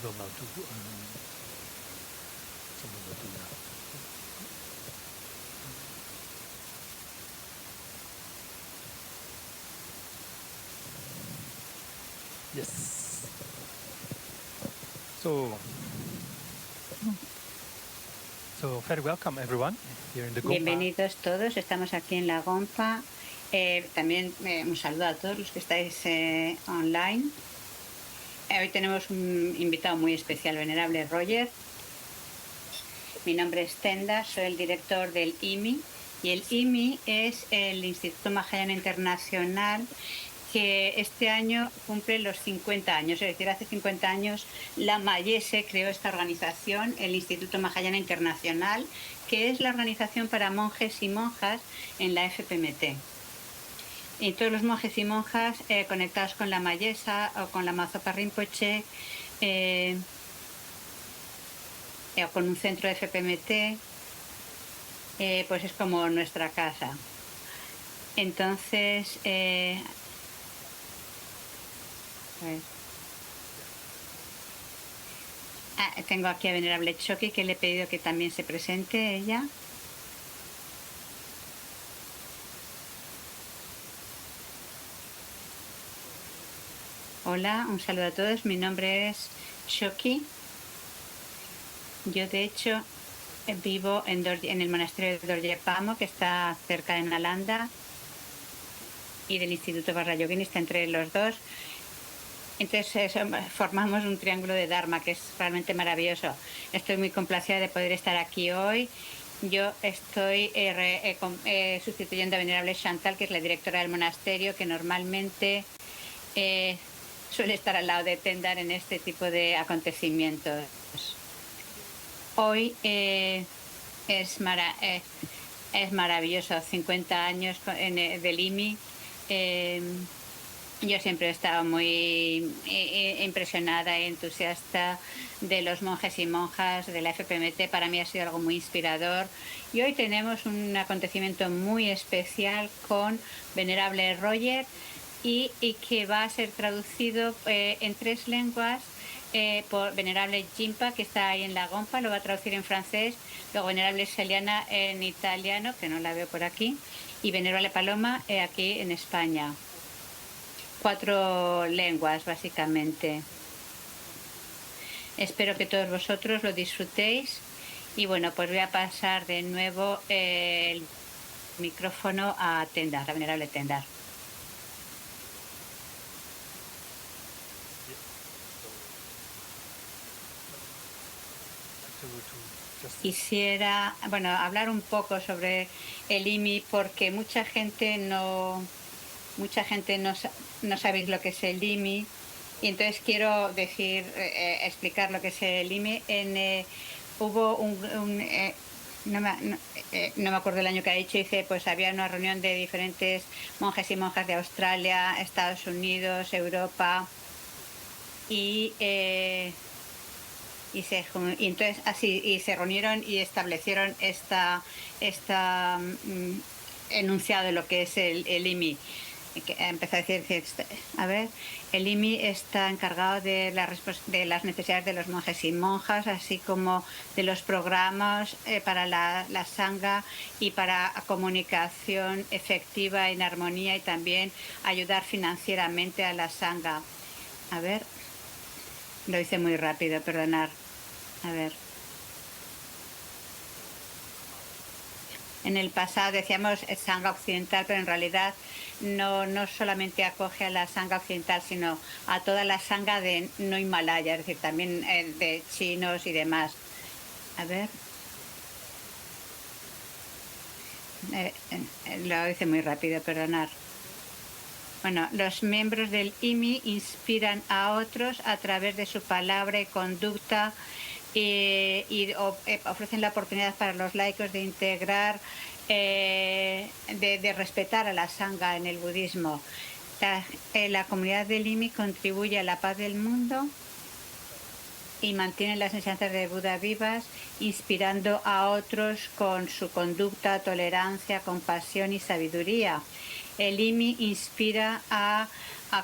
will now do someone will do now. Yes. So very welcome everyone here in the Gompa. Bienvenidos todos, estamos aquí en la Gompa. También un saludo a todos los que estáis online. Hoy tenemos un invitado muy especial, venerable Roger. Mi nombre es Tenda, soy el director del IMI. Y el IMI es el Instituto Mahayana Internacional, que este año cumple los 50 años. Es decir, hace 50 años la Mayese creó esta organización, el Instituto Mahayana Internacional, que es la organización para monjes y monjas en la FPMT. Y todos los monjes y monjas conectados con la Mayesa o con la Mazopa Rinpoche o con un centro de FPMT, pues es como nuestra casa. Entonces, tengo aquí a venerable Choki, que le he pedido que también se presente ella. Hola, un saludo a todos. Mi nombre es Choki. Yo, de hecho, vivo en el monasterio de Dorje Pamo, que está cerca de Nalanda, y del Instituto Vajra Yogini, está entre los dos. Entonces formamos un triángulo de Dharma, que es realmente maravilloso. Estoy muy complacida de poder estar aquí hoy. Yo estoy sustituyendo a venerable Chantal, que es la directora del monasterio, que normalmente suele estar al lado de Tendar en este tipo de acontecimientos. Hoy es maravilloso, 50 años del IMI. Yo siempre he estado muy impresionada y entusiasta de los monjes y monjas de la FPMT. Para mí ha sido algo muy inspirador. Y hoy tenemos un acontecimiento muy especial con venerable Roger y que va a ser traducido en 3 lenguas por venerable Jimpa, que está ahí en la Gompa, lo va a traducir en francés, luego venerable Celiana en italiano, que no la veo por aquí, y venerable Paloma aquí en España. 4 lenguas, básicamente. Espero que todos vosotros lo disfrutéis. Y bueno, pues voy a pasar de nuevo el micrófono a Tendar, a venerable Tendar. Quisiera, hablar un poco sobre el IMI, porque mucha gente no sabéis lo que es el IMI, y entonces quiero explicar lo que es el IMI. Hubo no me acuerdo el año que ha dicho, pues había una reunión de diferentes monjes y monjas de Australia, Estados Unidos, Europa, y entonces se reunieron y establecieron esta enunciado de lo que es el IMI. Empezó a decir, el IMI está encargado de las necesidades de los monjes y monjas, así como de los programas para la Sangha y para comunicación efectiva en armonía, y también ayudar financieramente a la Sangha. Lo hice muy rápido, perdonar. En el pasado decíamos Sangha occidental, pero en realidad no solamente acoge a la Sangha occidental, sino a toda la Sangha de no Himalaya, es decir, también de chinos y demás. Lo hice muy rápido, perdonar. Los miembros del IMI inspiran a otros a través de su palabra y conducta, y ofrecen la oportunidad para los laicos de integrar, de respetar a la Sangha en el budismo. La comunidad del IMI contribuye a la paz del mundo y mantiene las enseñanzas de Buda vivas, inspirando a otros con su conducta, tolerancia, compasión y sabiduría. El IMI inspira a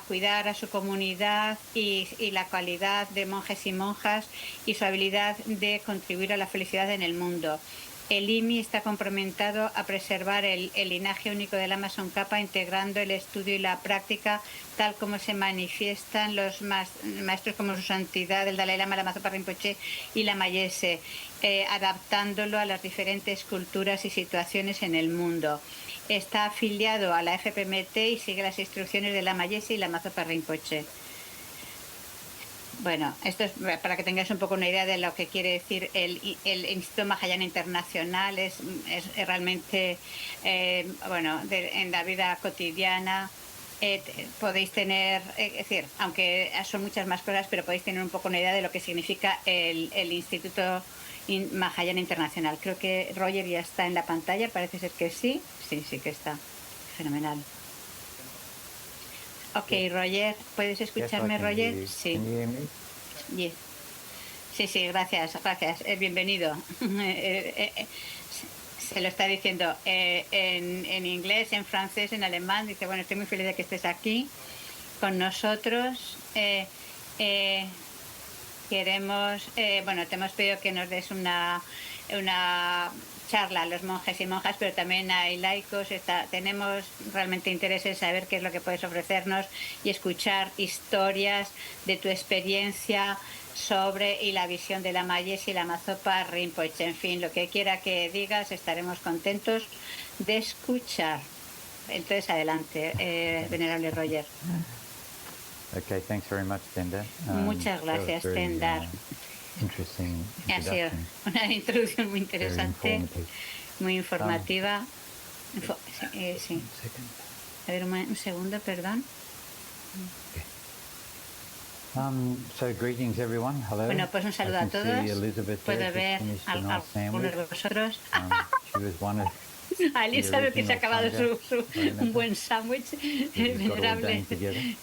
cuidar a su comunidad y la calidad de monjes y monjas y su habilidad de contribuir a la felicidad en el mundo. El IMI está comprometido a preservar el linaje único del Lama Tsongkhapa, integrando el estudio y la práctica tal como se manifiestan los maestros como su santidad, el Dalai Lama, Lama Zopa Rinpoche y Lama Yese, adaptándolo a las diferentes culturas y situaciones en el mundo. Está afiliado a la FPMT y sigue las instrucciones de Lama Yese y Lama Zopa Rinpoche. Bueno, esto es para que tengáis un poco una idea de lo que quiere decir el Instituto Mahayana Internacional. Es realmente, bueno, en la vida cotidiana podéis tener, es decir, aunque son muchas más cosas, pero podéis tener un poco una idea de lo que significa el Instituto Mahayana Internacional. Creo que Roger ya está en la pantalla, parece ser que sí. Sí que está. Fenomenal. Ok, Roger, ¿puedes escucharme, Roger? Sí. Yes. Sí, gracias. Bienvenido. Se lo está diciendo en inglés, en francés, en alemán. Dice, bueno, estoy muy feliz de que estés aquí con nosotros. Queremos, bueno, te hemos pedido que nos des una charla a los monjes y monjas, pero también hay laicos. Tenemos realmente interés en saber qué es lo que puedes ofrecernos y escuchar historias de tu experiencia sobre y la visión de Lama Yese y Lama Zopa Rinpoche. En fin, lo que quiera que digas, estaremos contentos de escuchar. Entonces, adelante, venerable Roger. Okay, thanks very much, Tenda. Muchas gracias, Tendar. Ha sido una introducción muy interesante, muy informativa. Sí. A ver, un segundo, perdón. So greetings everyone. Hello. Bueno, pues un saludo a todos. Puedo ver a algunos de vosotros. A Elizabeth, que se ha acabado un buen sándwich venerable.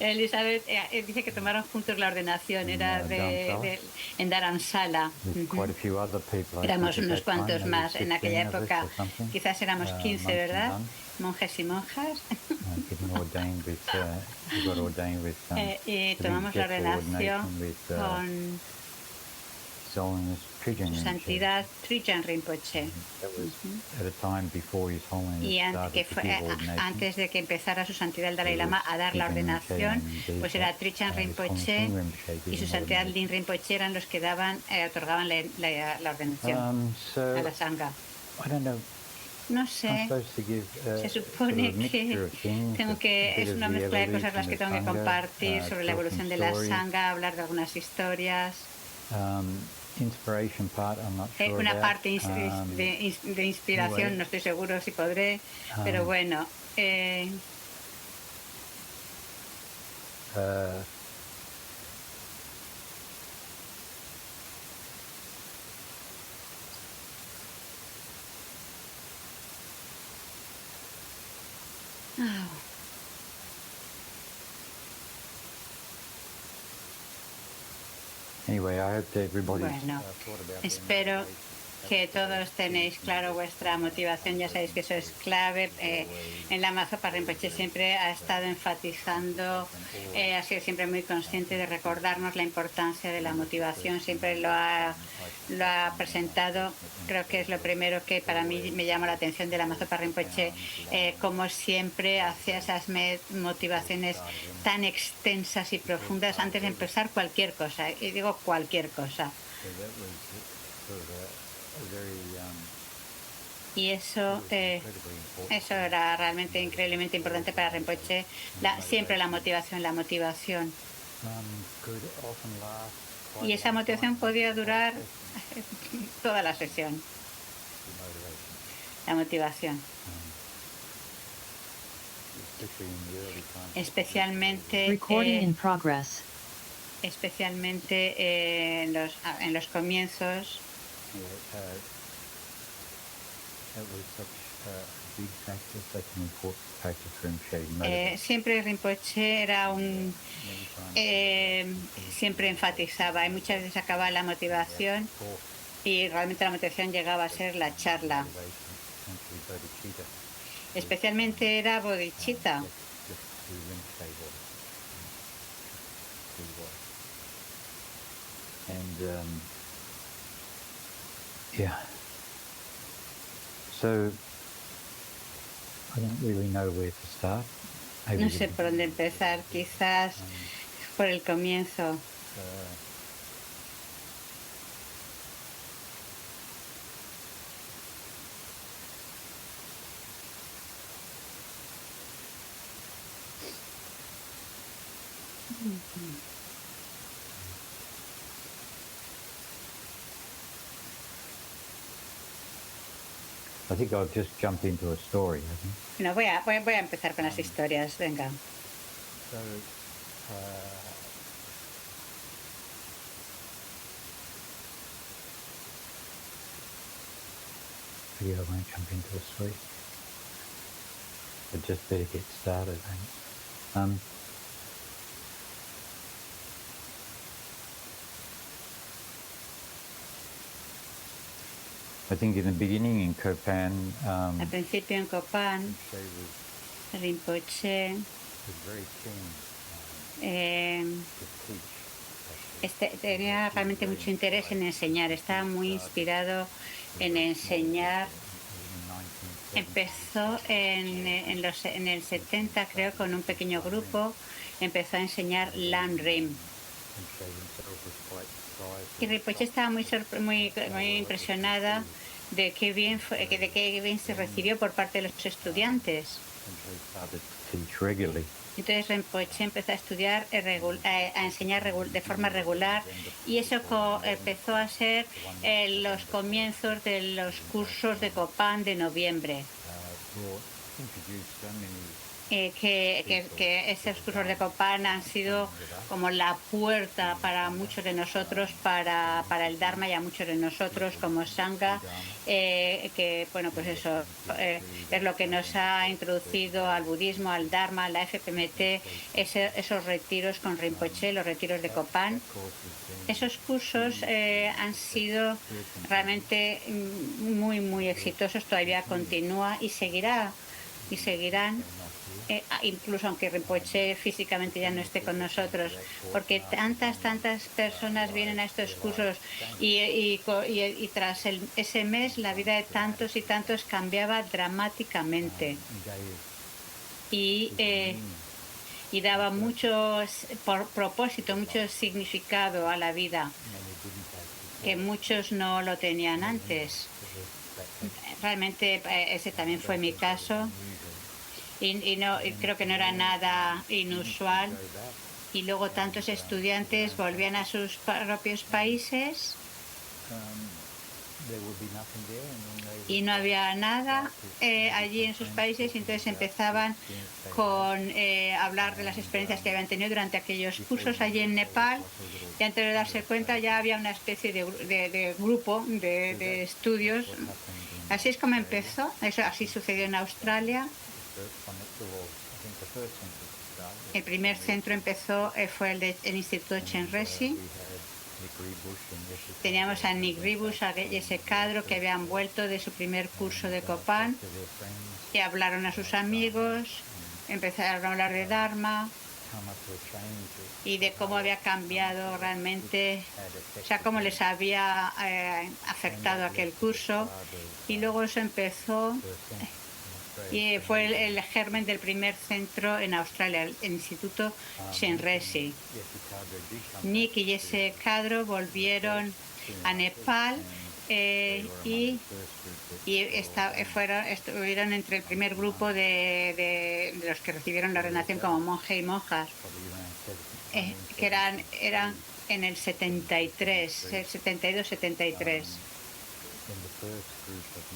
Elizabeth dice que tomaron juntos la ordenación, era en Dharamsala. Éramos unos cuantos más en aquella época, quizás éramos 15, ¿verdad? Monjes y monjas. Y tomamos la ordenación con su santidad Trijang Rinpoche. Y antes de que empezara su santidad el Dalai Lama a dar la ordenación, pues era Trijang Rinpoche y su santidad Lin Rinpoche eran los que otorgaban la ordenación a la Sangha. No sé, se supone que es una mezcla de cosas las que tengo que compartir sobre la evolución de la Sangha, hablar de algunas historias. Una parte de inspiración, no estoy seguro si podré, pero bueno. Bueno, espero que todos tenéis claro vuestra motivación. Ya sabéis que eso es clave. En Lama Zopa Rinpoche siempre ha estado enfatizando, ha sido siempre muy consciente de recordarnos la importancia de la motivación. Siempre lo ha presentado. Creo que es lo primero que para mí me llama la atención de Lama Zopa Rinpoche, como siempre hacía esas motivaciones tan extensas y profundas antes de empezar cualquier cosa. Y digo cualquier cosa. Y eso era realmente increíblemente importante para Rinpoche. Siempre la motivación. Y esa motivación podía durar toda la sesión. La motivación. Especialmente en los comienzos. Siempre Rinpoche era siempre enfatizaba y muchas veces acababa la motivación y realmente la motivación llegaba a ser la charla. Especialmente era bodhicitta. just to Rinpoche water. Free water. And yeah. So I don't really know where to start. Maybe No the sé por dónde beginning. empezar, quizás por el comienzo. I think I'll just jump into a story, I think. Bueno, voy a empezar con las historias, venga. So, maybe I won't jump into a story. But just better get started. I think in the beginning in Copan, Al principio en Copán, Rinpoche Rinpoche was very keen to teach. tenía realmente mucho interés en enseñar, estaba muy inspirado en enseñar. Empezó en el 70, creo, con un pequeño grupo, empezó a enseñar Lam Rim. Y Rinpoche estaba muy impresionada de qué bien se recibió por parte de los estudiantes. Entonces Rinpoche empezó a estudiar, a enseñar de forma regular, y eso empezó a ser los comienzos de los cursos de Copán de noviembre. Que esos cursos de Copán han sido como la puerta para muchos de nosotros, para el Dharma, y a muchos de nosotros como Sangha, que bueno, pues eso es lo que nos ha introducido al budismo, al Dharma, a la FPMT, esos retiros con Rinpoche, los retiros de Copán. Esos cursos han sido realmente muy exitosos, todavía continúa y seguirán, incluso aunque Rinpoche físicamente ya no esté con nosotros, porque tantas personas vienen a estos cursos y tras ese mes la vida de tantos y tantos cambiaba dramáticamente y daba mucho propósito, mucho significado a la vida, que muchos no lo tenían antes. Realmente ese también fue mi caso. Y creo que no era nada inusual. Y luego tantos estudiantes volvían a sus propios países y no había nada allí en sus países, y entonces empezaban con hablar de las experiencias que habían tenido durante aquellos cursos allí en Nepal, y antes de darse cuenta ya había una especie de grupo de estudios. Así es como empezó, así sucedió en Australia. El primer centro fue el Instituto Chenrezig. Teníamos a Nick Ribush, a Jesse Cadro, que habían vuelto de su primer curso de Copán y hablaron a sus amigos, empezaron a hablar de Dharma y de cómo había cambiado realmente, o sea, cómo les había afectado aquel curso. Y luego eso empezó y fue el germen del primer centro en Australia, el Instituto Chenrezig. Nick y Jesse Cadro volvieron a Nepal y estuvieron entre el primer grupo de los que recibieron la ordenación como monje y monjas, que eran en el 73, el 72-73.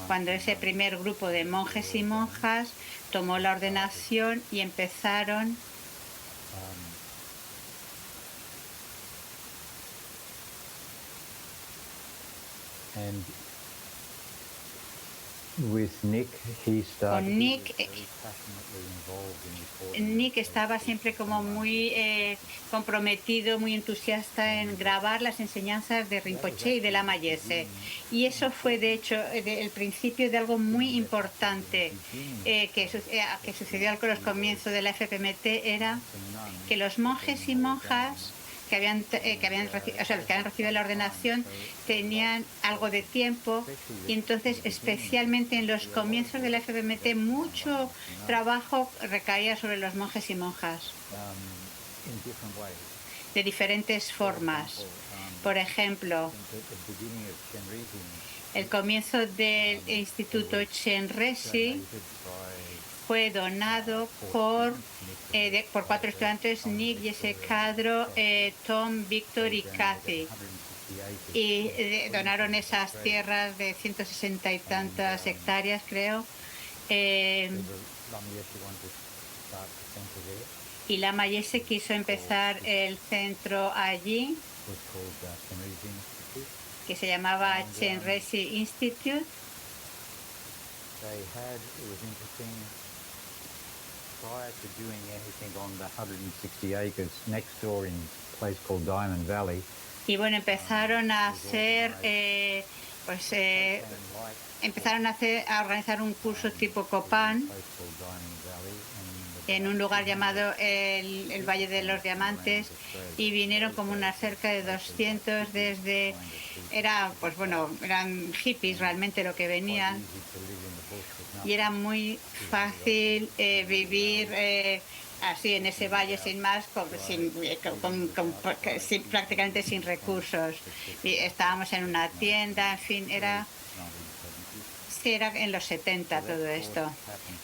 Cuando ese primer grupo de monjes y monjas tomó la ordenación y empezaron with Nick, he started. Con Nick, he was very passionately involved in recording Nick estaba siempre como muy comprometido, muy entusiasta en grabar las enseñanzas de Rinpoche y de Lama Yese. Y eso fue, de hecho, el principio de algo muy importante que sucedió con los comienzos de la FPMT, era que los monjes y monjas que habían recibido la ordenación tenían algo de tiempo, y entonces, especialmente en los comienzos de la FPMT, mucho trabajo recaía sobre los monjes y monjas de diferentes formas. Por ejemplo, el comienzo del Instituto Chenresi fue donado por 4 estudiantes: Nick, Jesse Cadro, Tom, Víctor y Kathy. Y donaron esas tierras de 160 y tantas hectáreas, creo. Y Lama Yese quiso empezar el centro allí, que se llamaba Chenresi Institute. Prior to doing anything on the 160 acres next door in a place called Diamond Valley. Y bueno, empezaron a hacer, a organizar un curso tipo Copán en un lugar llamado el Valle de los Diamantes, y vinieron como unas cerca de 200 eran hippies realmente lo que venían, y era muy fácil vivir así en ese valle sin más, prácticamente sin recursos. Y estábamos en una tienda, en fin, era en los 70 todo esto.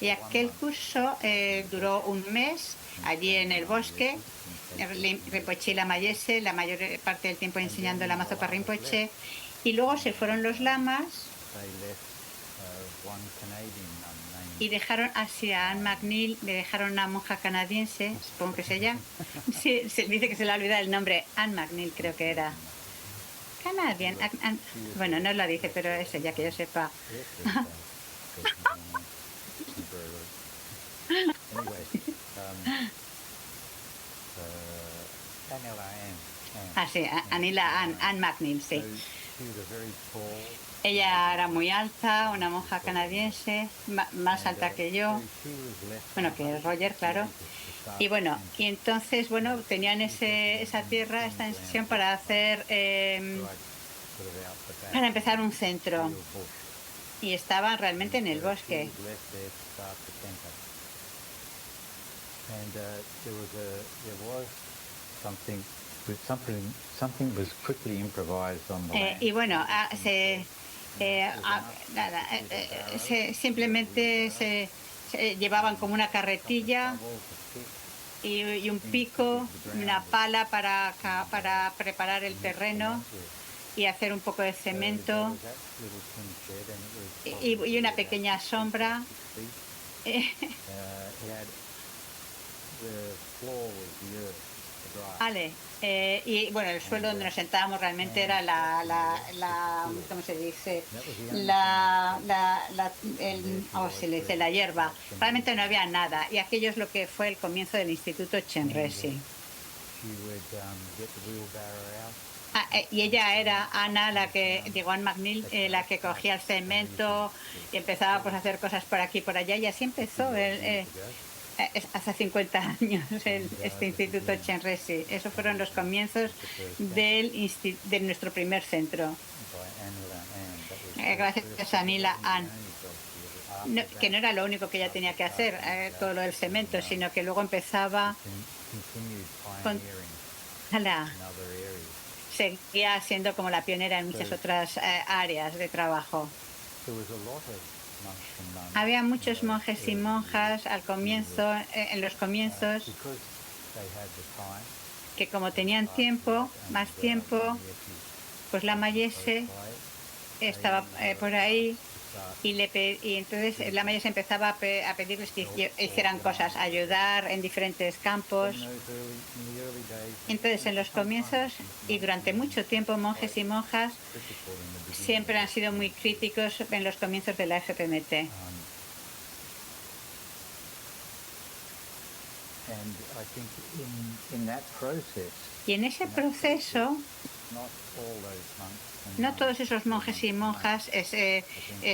Y aquel curso duró un mes allí en el bosque. Rinpoche y Lama Yese, la mayor parte del tiempo enseñando la Mazopa Rinpoche, y luego se fueron los lamas y dejaron hacia Anne McNeil, le dejaron una monja canadiense, supongo que es ella. Sí, se dice que se le ha olvidado el nombre, Anne McNeil creo que era. Canadian. Bueno, no lo dice, pero es ella, que yo sepa. Sí, Anne McNeil, sí. Ella era muy alta, una monja canadiense, más alta que yo, bueno, que Roger, claro. Y bueno, y entonces, bueno, tenían esa tierra, esta extensión para hacer, para empezar un centro. Y estaban realmente en el bosque. Y bueno, simplemente se llevaban como una carretilla y un pico, una pala para preparar el terreno y hacer un poco de cemento y una pequeña sombra. Vale. Y bueno, el suelo donde nos sentábamos realmente era ¿cómo se dice? Se le dice la hierba. Realmente no había nada, y aquello es lo que fue el comienzo del Instituto Chenresi. Y ella era Ana, Anne McNeil, la que cogía el cemento y empezaba pues a hacer cosas por aquí y por allá, y así empezó hace 50 años este Instituto Chenresi. Esos fueron los comienzos de nuestro primer centro. Gracias a Anila Ann. Que no era lo único que ella tenía que hacer, todo lo del cemento, sino que luego empezaba seguía siendo como la pionera en muchas otras áreas de trabajo. Había muchos monjes y monjas al comienzo, en los comienzos, que como tenían más tiempo, pues Lama Yese estaba por ahí, y entonces Lama Yese empezaba a pedirles que hicieran cosas, ayudar en diferentes campos. Entonces, en los comienzos y durante mucho tiempo, monjes y monjas siempre han sido muy críticos en los comienzos de la FPMT. And I think in that process, Y en ese proceso, not all those monks and no nuns todos esos were monjes y monks monjas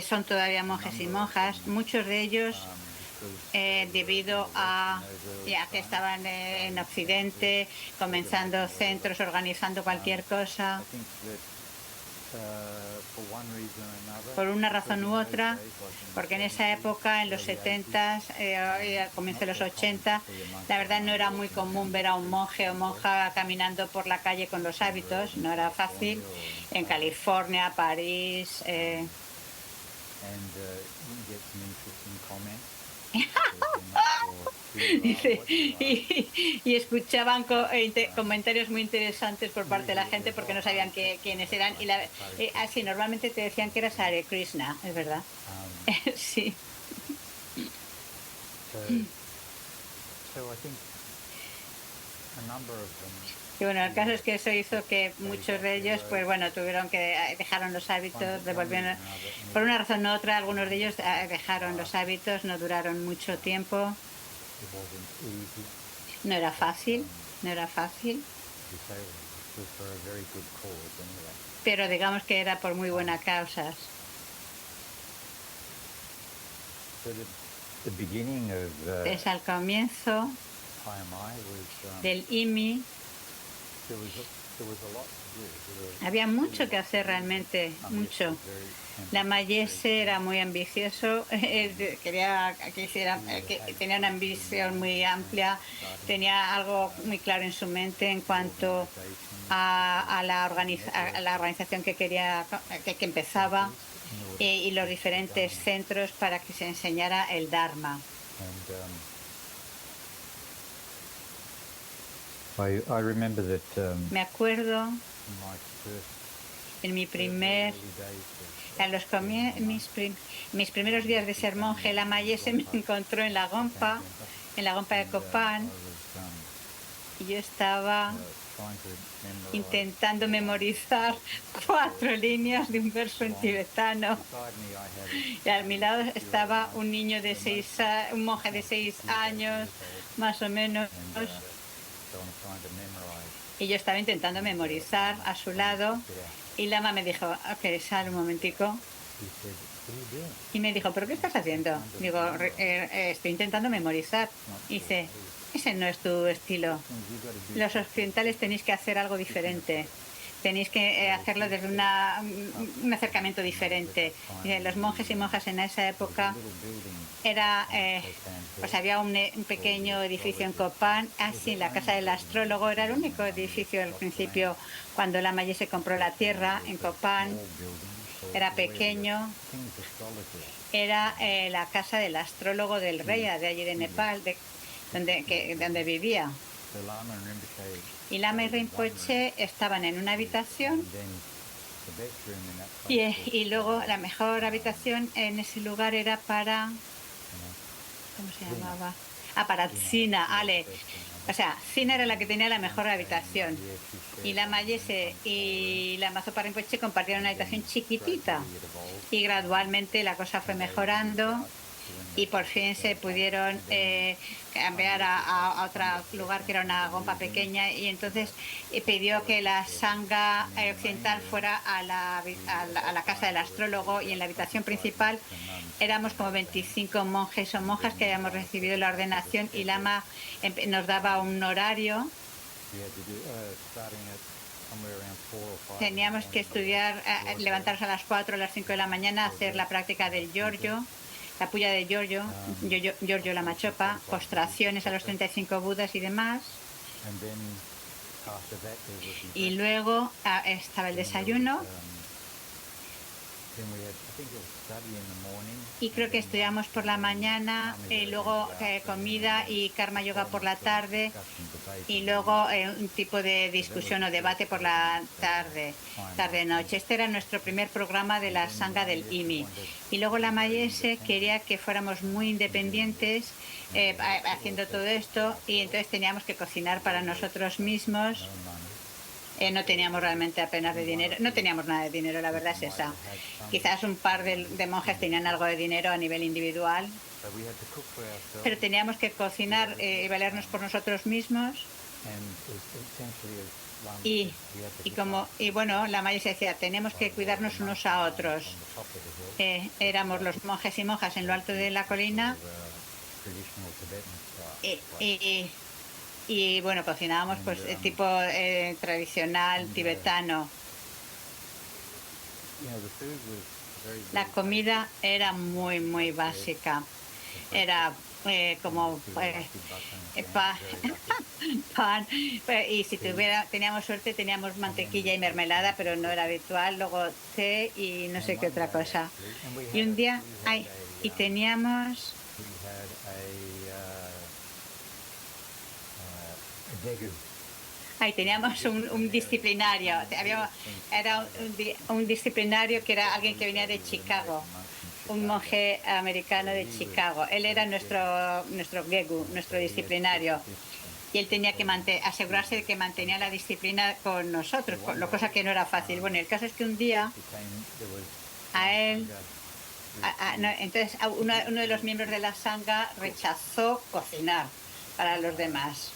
son todavía monjes y monjas. Muchos de ellos, debido a ya que estaban en Occidente, comenzando centros, organizando cualquier cosa, por una razón u otra, porque en esa época, en los 70, al comienzo de los 80, la verdad no era muy común ver a un monje o monja caminando por la calle con los hábitos, no era fácil. En California, París. Y escuchaban comentarios muy interesantes por parte de la gente porque no sabían quiénes eran. Y así normalmente te decían que eras Hare Krishna, es verdad. Sí. Y bueno, el caso es que eso hizo que muchos de ellos, pues bueno, tuvieron que dejaron los hábitos, devolvieron por una razón u otra. Algunos de ellos dejaron los hábitos, no duraron mucho tiempo. No era fácil, no era fácil. Pero digamos que era por muy buenas causas. Desde el comienzo del IMI había mucho que hacer realmente, mucho. La Mayese era muy ambicioso, quería que tenía una ambición muy amplia, tenía algo muy claro en su mente en cuanto a la organización que quería, que empezaba, y los diferentes centros para que se enseñara el Dharma. Me acuerdo en mis primeros días de ser monje, la Mayese me encontró en la Gompa de Copán, y yo estaba intentando memorizar 4 líneas de un verso en tibetano. Y a mi lado estaba un niño de un monje de 6 años, más o menos. Y yo estaba intentando memorizar a su lado, y Lama me dijo, ok, sal un momentico. Y me dijo, ¿pero qué estás haciendo? Digo, estoy intentando memorizar. Y dice, ese no es tu estilo. Los occidentales tenéis que hacer algo diferente. Tenéis que hacerlo desde un acercamiento diferente. Los monjes y monjas en esa época pues había un pequeño edificio en Copán, así la casa del astrólogo era el único edificio al principio cuando la Mayese compró la tierra en Copán. Era pequeño, era la casa del astrólogo del rey de allí de Nepal, donde vivía. Y Lama y Rinpoche estaban en una habitación, y luego la mejor habitación en ese lugar era para, ¿cómo se llamaba? Para Tsina, Ale. O sea, Tsina era la que tenía la mejor habitación. Y la Mayese y la Mazopa Rinpoche compartieron una habitación chiquitita. Y gradualmente la cosa fue mejorando, y por fin se pudieron cambiar a otro lugar que era una gompa pequeña, y entonces pidió que la sangha occidental fuera a la casa del astrólogo, y en la habitación principal éramos como 25 monjes o monjas que habíamos recibido la ordenación, y Lama nos daba un horario. Teníamos que estudiar, levantarnos a las 4 o las 5 de la mañana, hacer la práctica del Giorgio, la puya de Giorgio, Giorgio Lama Chopa, postraciones a los 35 Budas y demás. Y luego estaba el desayuno. Y creo que estudiamos por la mañana, luego comida y karma yoga por la tarde, y luego un tipo de discusión o debate por la tarde-noche. Este era nuestro primer programa de la sangha del IMI. Y luego la Mayese quería que fuéramos muy independientes haciendo todo esto, y entonces teníamos que cocinar para nosotros mismos. No teníamos realmente apenas de dinero, no teníamos nada de dinero, la verdad es esa. Quizás un par de monjes tenían algo de dinero a nivel individual, pero teníamos que cocinar y valernos por nosotros mismos. Y bueno, la Maya se decía, tenemos que cuidarnos unos a otros. Éramos los monjes y monjas en lo alto de la colina y bueno, cocinábamos pues tipo tradicional tibetano. La comida era muy básica. Era como pan, y si teníamos suerte teníamos mantequilla y mermelada, pero no era habitual. Luego té y no sé qué otra cosa. Y un día y teníamos teníamos un disciplinario. Era un disciplinario que era alguien que venía de Chicago, un monje americano de Chicago. Él era nuestro gegu, nuestro disciplinario. Y él tenía que asegurarse de que mantenía la disciplina con nosotros, cosa que no era fácil. Bueno, el caso es que un día a él, entonces uno de los miembros de la sangha rechazó cocinar para los demás,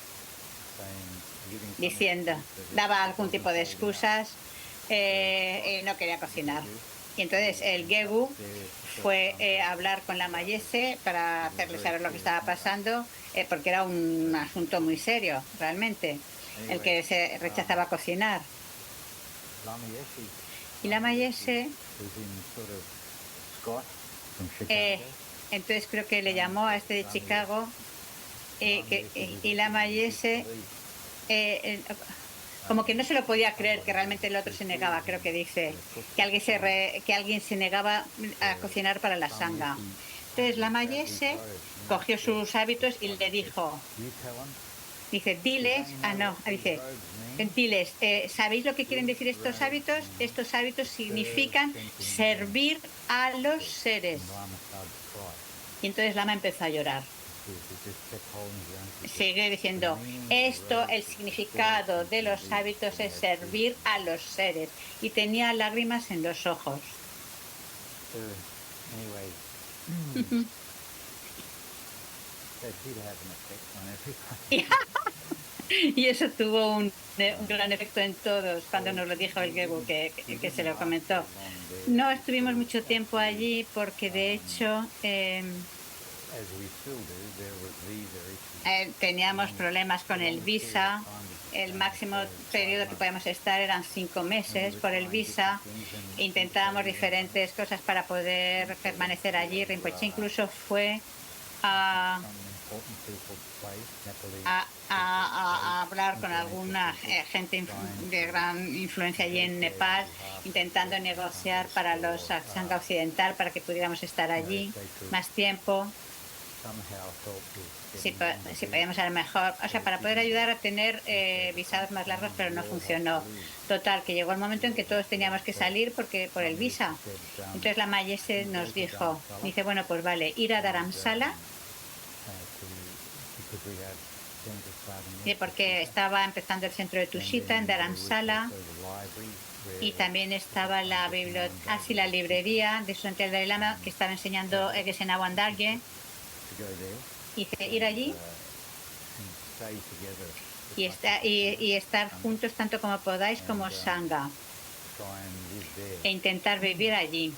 diciendo, daba algún tipo de excusas, no quería cocinar. Y entonces el gegu fue a hablar con la mayese para hacerle saber lo que estaba pasando, porque era un asunto muy serio, realmente, el que se rechazaba cocinar. Y la mayese, entonces creo que le llamó a este de Chicago, y la mayese como que no se lo podía creer, que realmente el otro se negaba. Creo que dice que alguien se negaba a cocinar para la sangha. Entonces la mayese cogió sus hábitos y le dijo, diles, diles, ¿sabéis lo que quieren decir estos hábitos? Estos hábitos significan servir a los seres. Y entonces Lama empezó a llorar. Sigue diciendo, el significado de los hábitos es servir a los seres. Y tenía lágrimas en los ojos. Y eso tuvo un gran efecto en todos cuando nos lo dijo el gegu, que se lo comentó. No estuvimos mucho tiempo allí porque de hecho teníamos problemas con el visa. El máximo periodo que podíamos estar eran 5 meses por el visa. Intentábamos diferentes cosas para poder permanecer allí. Rinpoche incluso fue a hablar con alguna gente de gran influencia allí en Nepal, intentando negociar para los Sangha Occidental para que pudiéramos estar allí más tiempo. Si podíamos a lo mejor, para poder ayudar a tener visados más largos, pero no funcionó. Total, que llegó el momento en que todos teníamos que salir por el visa. Entonces la mayese nos dice, bueno, pues vale, ir a Dharamsala, porque estaba empezando el centro de Tushita en Dharamsala, y también estaba la librería de Su Dalai Lama, que estaba enseñando Geshe-Nawang Dargye. Dice, ir allí y estar juntos tanto como podáis como sangha, e intentar vivir allí.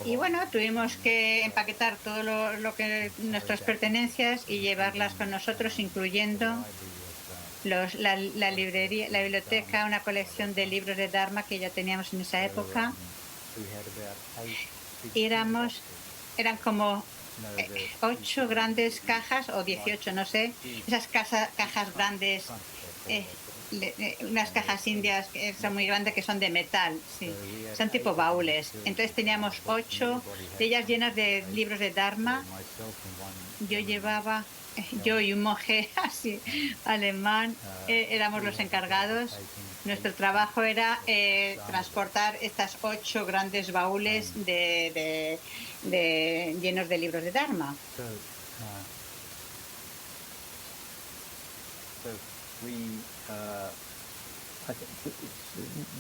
Y bueno, tuvimos que empaquetar todo lo que nuestras pertenencias y llevarlas con nosotros, incluyendo la librería, la biblioteca, una colección de libros de Dharma que ya teníamos en esa época. Eran como 8 grandes cajas o 18, no sé, esas cajas grandes, unas cajas indias que son muy grandes, que son de metal, sí, son tipo baúles. Entonces teníamos 8 de ellas llenas de libros de Dharma. Yo y un monje así alemán éramos los encargados. Nuestro trabajo era transportar estas 8 grandes baúles llenos de libros de Dharma. So we, I think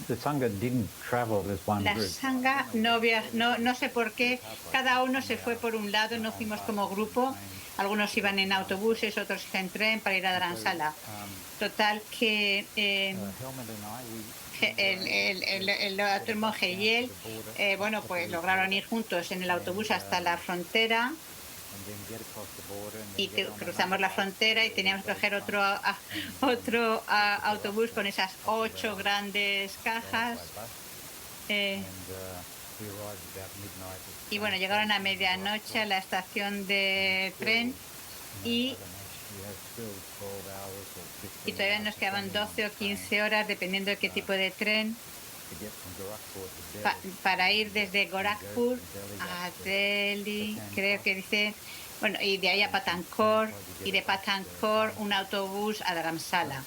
the Sangha didn't travel as one La group. sangha no sé por qué, cada uno se fue por un lado, no fuimos como grupo. Algunos iban en autobuses, otros en tren para ir a Dharamsala. Total que Helmut and I, el otro monje y él, bueno, pues lograron ir juntos en el autobús hasta la frontera and then get across the border and y then get on cruzamos la another frontera y teníamos que coger otro autobús con esas 8 grandes cajas. and we arrived about midnight. Y bueno, llegaron a medianoche a la estación de tren y todavía nos quedaban 12 o 15 horas, dependiendo de qué tipo de tren, para ir desde Gorakhpur a Delhi, creo que dice, bueno, y de ahí a Pathankot, y de Pathankot un autobús a Dharamsala.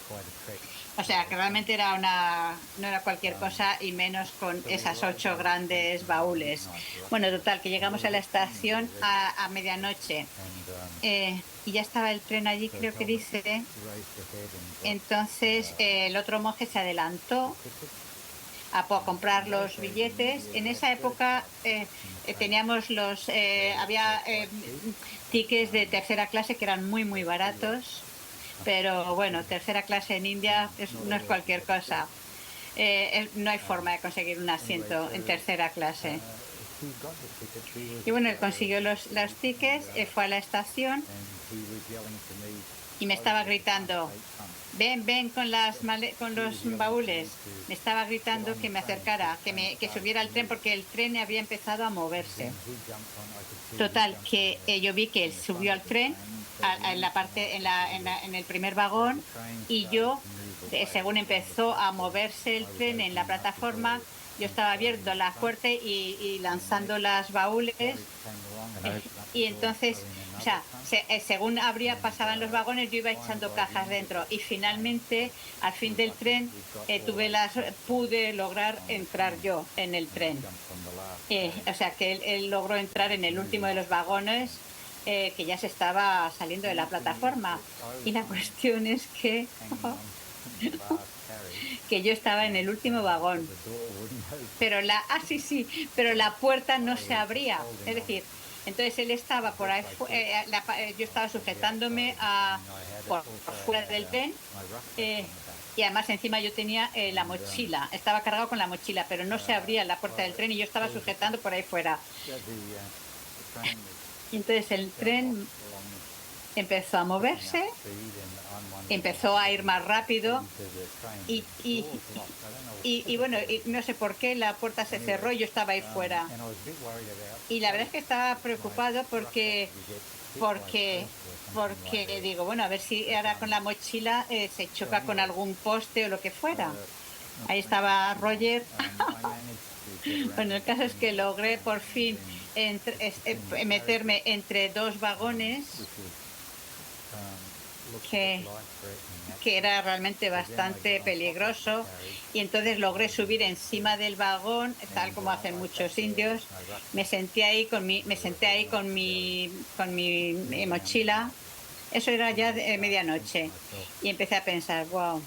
O sea, que realmente no era cualquier cosa, y menos con esas 8 grandes baúles. Bueno, total, que llegamos a la estación a medianoche. Y ya estaba el tren allí, creo que dice. Entonces el otro monje se adelantó a comprar los billetes. En esa época teníamos había tickets de tercera clase que eran muy, muy baratos. Pero bueno, tercera clase en India no es cualquier cosa. No hay forma de conseguir un asiento en tercera clase. Y bueno, él consiguió los tickets, fue a la estación y me estaba gritando, ven con los baúles. Me estaba gritando que me acercara, que subiera al tren, porque el tren había empezado a moverse. Total, que yo vi que él subió al tren en el primer vagón, y yo, según empezó a moverse el tren en la plataforma, yo estaba abriendo la puerta y lanzando las baúles, y entonces, o sea, según pasaban los vagones, yo iba echando cajas dentro, y finalmente, al fin del tren, pude lograr entrar yo en el tren. O sea, que él logró entrar en el último de los vagones, que ya se estaba saliendo de la plataforma. Y la cuestión es que yo estaba en el último vagón, pero pero la puerta no se abría. Es decir, entonces él estaba por ahí, yo estaba sujetándome por fuera del tren, y además encima yo tenía la mochila, estaba cargado con la mochila, pero no se abría la puerta del tren y yo estaba sujetando por ahí fuera. Y entonces el tren empezó a moverse, empezó a ir más rápido, y bueno, no sé por qué la puerta se cerró y yo estaba ahí fuera. Y la verdad es que estaba preocupado porque digo, bueno, a ver si ahora con la mochila se choca con algún poste o lo que fuera. Ahí estaba Roger. Bueno, el caso es que logré por fin meterme entre 2 vagones, que era realmente bastante peligroso, y entonces logré subir encima del vagón, tal como hacen muchos indios. Me senté ahí con mi mochila. Eso era ya de medianoche, y empecé a pensar, wow,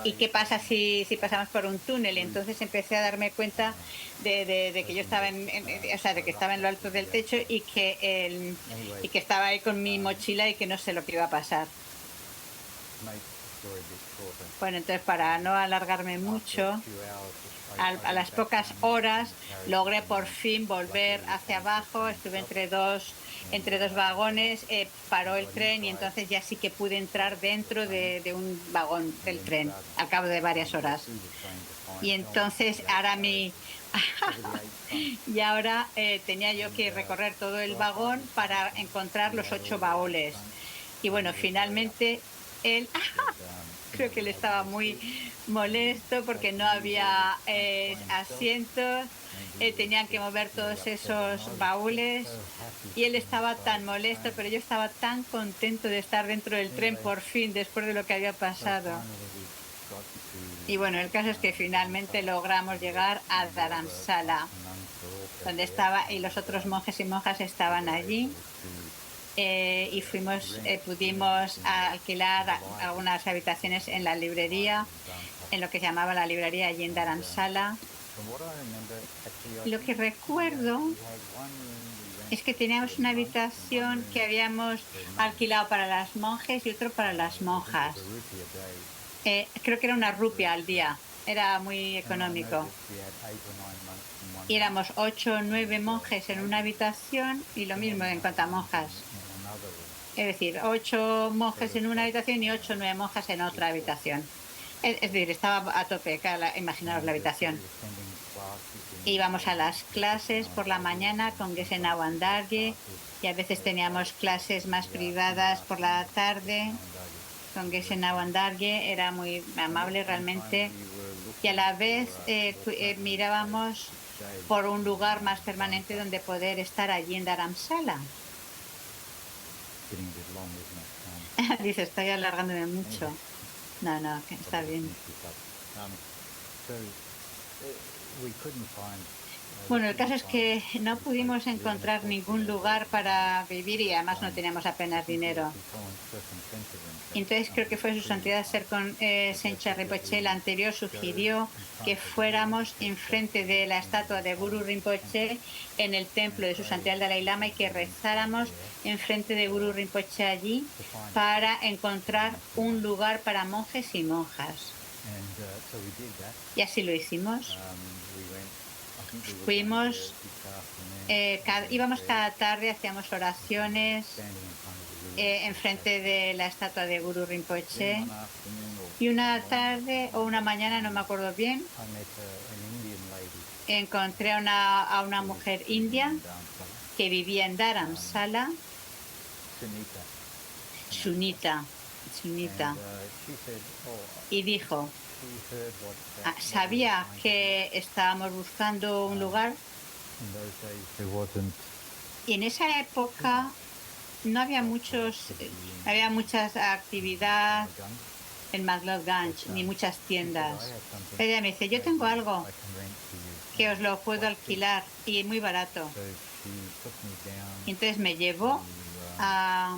¿y qué pasa si pasamos por un túnel? Entonces empecé a darme cuenta de que yo estaba de que estaba en lo alto del techo, y que estaba ahí con mi mochila y que no sé lo que iba a pasar. Bueno, entonces, para no alargarme mucho, a las pocas horas logré por fin volver hacia abajo. Estuve entre dos vagones, paró el tren, y entonces ya sí que pude entrar dentro de un vagón del tren al cabo de varias horas. Y entonces ahora tenía yo que recorrer todo el vagón para encontrar los 8 baúles. Y bueno, finalmente él creo que él estaba muy molesto porque no había asientos, tenían que mover todos esos baúles, y él estaba tan molesto, pero yo estaba tan contento de estar dentro del tren por fin, después de lo que había pasado. Y bueno, el caso es que finalmente logramos llegar a Dharamsala, donde estaba, y los otros monjes y monjas estaban allí. y pudimos alquilar algunas habitaciones en la librería, en lo que se llamaba la librería allí en Dharamsala. Lo que recuerdo es que teníamos una habitación que habíamos alquilado para las monjes y otro para las monjas. Creo que era una rupia al día, era muy económico. Y éramos 8 o 9 monjes en una habitación y lo mismo en cuanto a monjas. Es decir, 8 monjes en una habitación y 8 o 9 monjas en otra habitación. Es decir, estaba a tope, imaginaos la habitación. Íbamos a las clases por la mañana con Geshe Nawandarje y a veces teníamos clases más privadas por la tarde con Geshe Nawandarje. Era muy amable realmente y a la vez mirábamos por un lugar más permanente donde poder estar allí en Dharamsala. Dice, estoy alargándome mucho. No, que está bien. Bueno, el caso es que no pudimos encontrar ningún lugar para vivir y además no teníamos apenas dinero. Entonces creo que fue su santidad Sencha Rinpoche, el anterior, sugirió que fuéramos enfrente de la estatua de Guru Rinpoche en el templo de su santidad el Dalai Lama y que rezáramos enfrente de Guru Rinpoche allí para encontrar un lugar para monjes y monjas. Y así lo hicimos. Fuimos, íbamos cada tarde, hacíamos oraciones enfrente de la estatua de Guru Rinpoche. Y una tarde o una mañana, no me acuerdo bien, encontré a una mujer india que vivía en Dharamsala, Sunita, y dijo, sabía que estábamos buscando un lugar y en esa época no había muchas actividades en Maglot Ganj ni muchas tiendas. Pero ella me dice, yo tengo algo que os lo puedo alquilar y es muy barato. Y entonces me llevó a...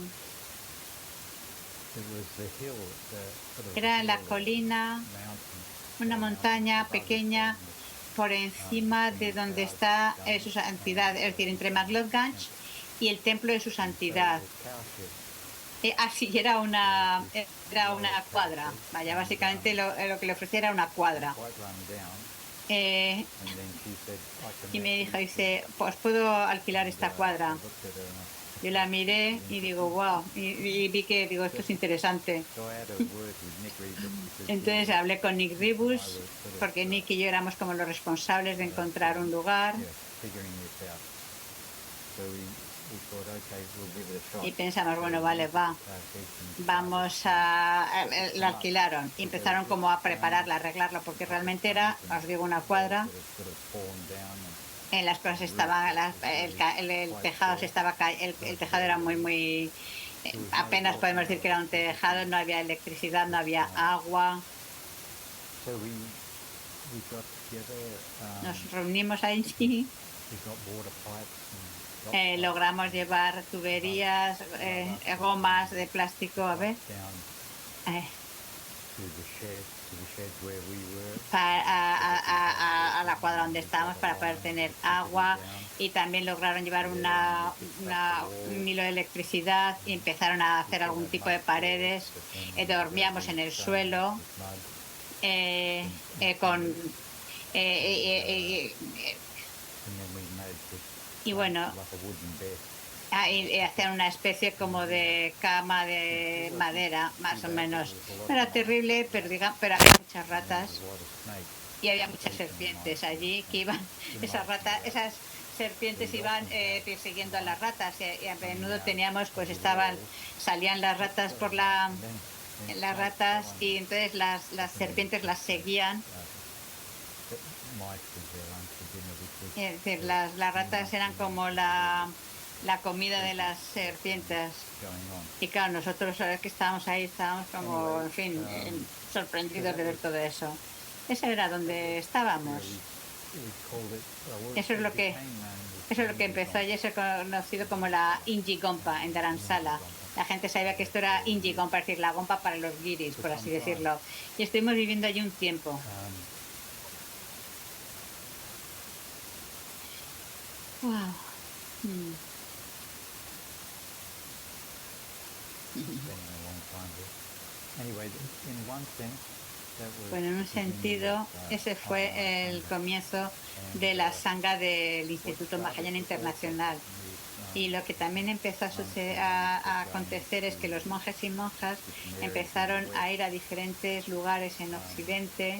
Era en la colina, una montaña pequeña por encima de donde está su santidad, es decir, entre Maglot Ganj y el templo de su santidad. Así era una cuadra. Vaya, básicamente lo que le ofrecía era una cuadra. Y me dice, pues puedo alquilar esta cuadra. Yo la miré y digo, wow, y vi que digo, esto es interesante. Entonces hablé con Nick Ribus, porque Nick y yo éramos como los responsables de encontrar un lugar. Y pensamos, bueno, vale, vamos la alquilaron. Y empezaron como a prepararla, a arreglarla, porque realmente era, os digo, una cuadra. En las cosas estaban, el tejado el tejado era muy, apenas podemos decir que era un tejado, no había electricidad, no había agua. Nos reunimos allí. Logramos llevar tuberías, gomas de plástico, a ver, a la cuadra donde estábamos para poder tener agua, y también lograron llevar un hilo de electricidad y empezaron a hacer algún tipo de paredes. Dormíamos en el suelo y bueno, hacían una especie como de cama de madera, más o menos. No era terrible, pero había muchas ratas y había muchas serpientes allí que iban. Esas serpientes iban persiguiendo a las ratas y a menudo teníamos, pues salían las ratas por las ratas y entonces las serpientes las seguían. Es decir, las ratas eran como la comida de las serpientes. Y claro, nosotros que estábamos ahí, estábamos como, en fin, sorprendidos de ver todo eso. Eso era donde estábamos. Eso es lo que Eso es lo que empezó ayer ser conocido como la Inji Gompa en Dharamsala. La gente sabía que esto era Inji Gompa, es decir, la gompa para los guiris, por así decirlo. Y estuvimos viviendo allí un tiempo. Wow. Bueno, en un sentido, ese fue el comienzo de la sangha del Instituto Mahayana Internacional. Y lo que también empezó a acontecer es que los monjes y monjas empezaron a ir a diferentes lugares en Occidente,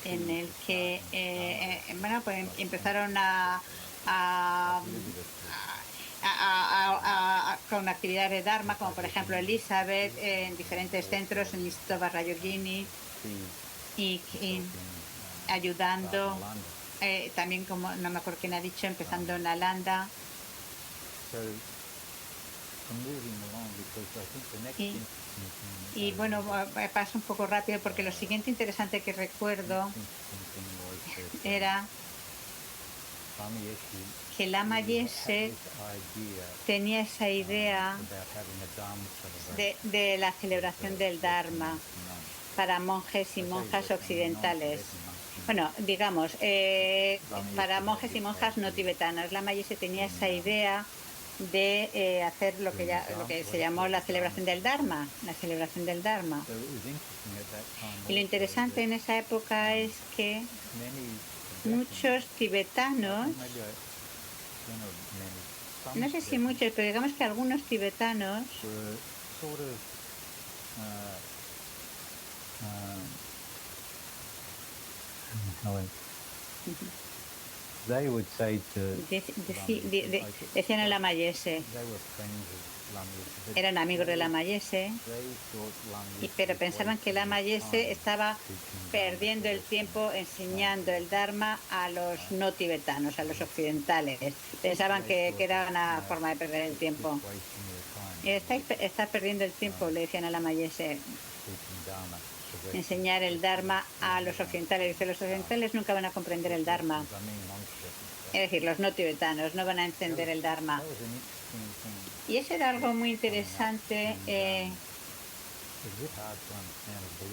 en el que bueno, pues empezaron con actividades de Dharma, como por ejemplo Elizabeth, en diferentes centros, en el Instituto Vajrayogini, y ayudando, también como no me acuerdo quién ha dicho, empezando en Nalanda. Y bueno, paso un poco rápido porque lo siguiente interesante que recuerdo era que Lama Yeshe tenía esa idea de la celebración del Dharma para monjes y monjas occidentales. Bueno, digamos, para monjes y monjas no tibetanas. Lama Yeshe tenía esa idea de hacer lo que se llamó la celebración del Dharma, Y lo interesante en esa época es que muchos tibetanos, no sé si muchos, pero digamos que algunos tibetanos decían a Lama Yeshe, eran amigos de Lama Yeshe, pero pensaban que Lama Yeshe estaba perdiendo el tiempo enseñando el Dharma a los no tibetanos, a los occidentales. Pensaban que era una forma de perder el tiempo. Está perdiendo el tiempo, le decían a Lama Yeshe, enseñar el Dharma a los occidentales. Dice, los occidentales nunca van a comprender el Dharma. Es decir, los no tibetanos no van a entender el Dharma. Y eso era algo muy interesante.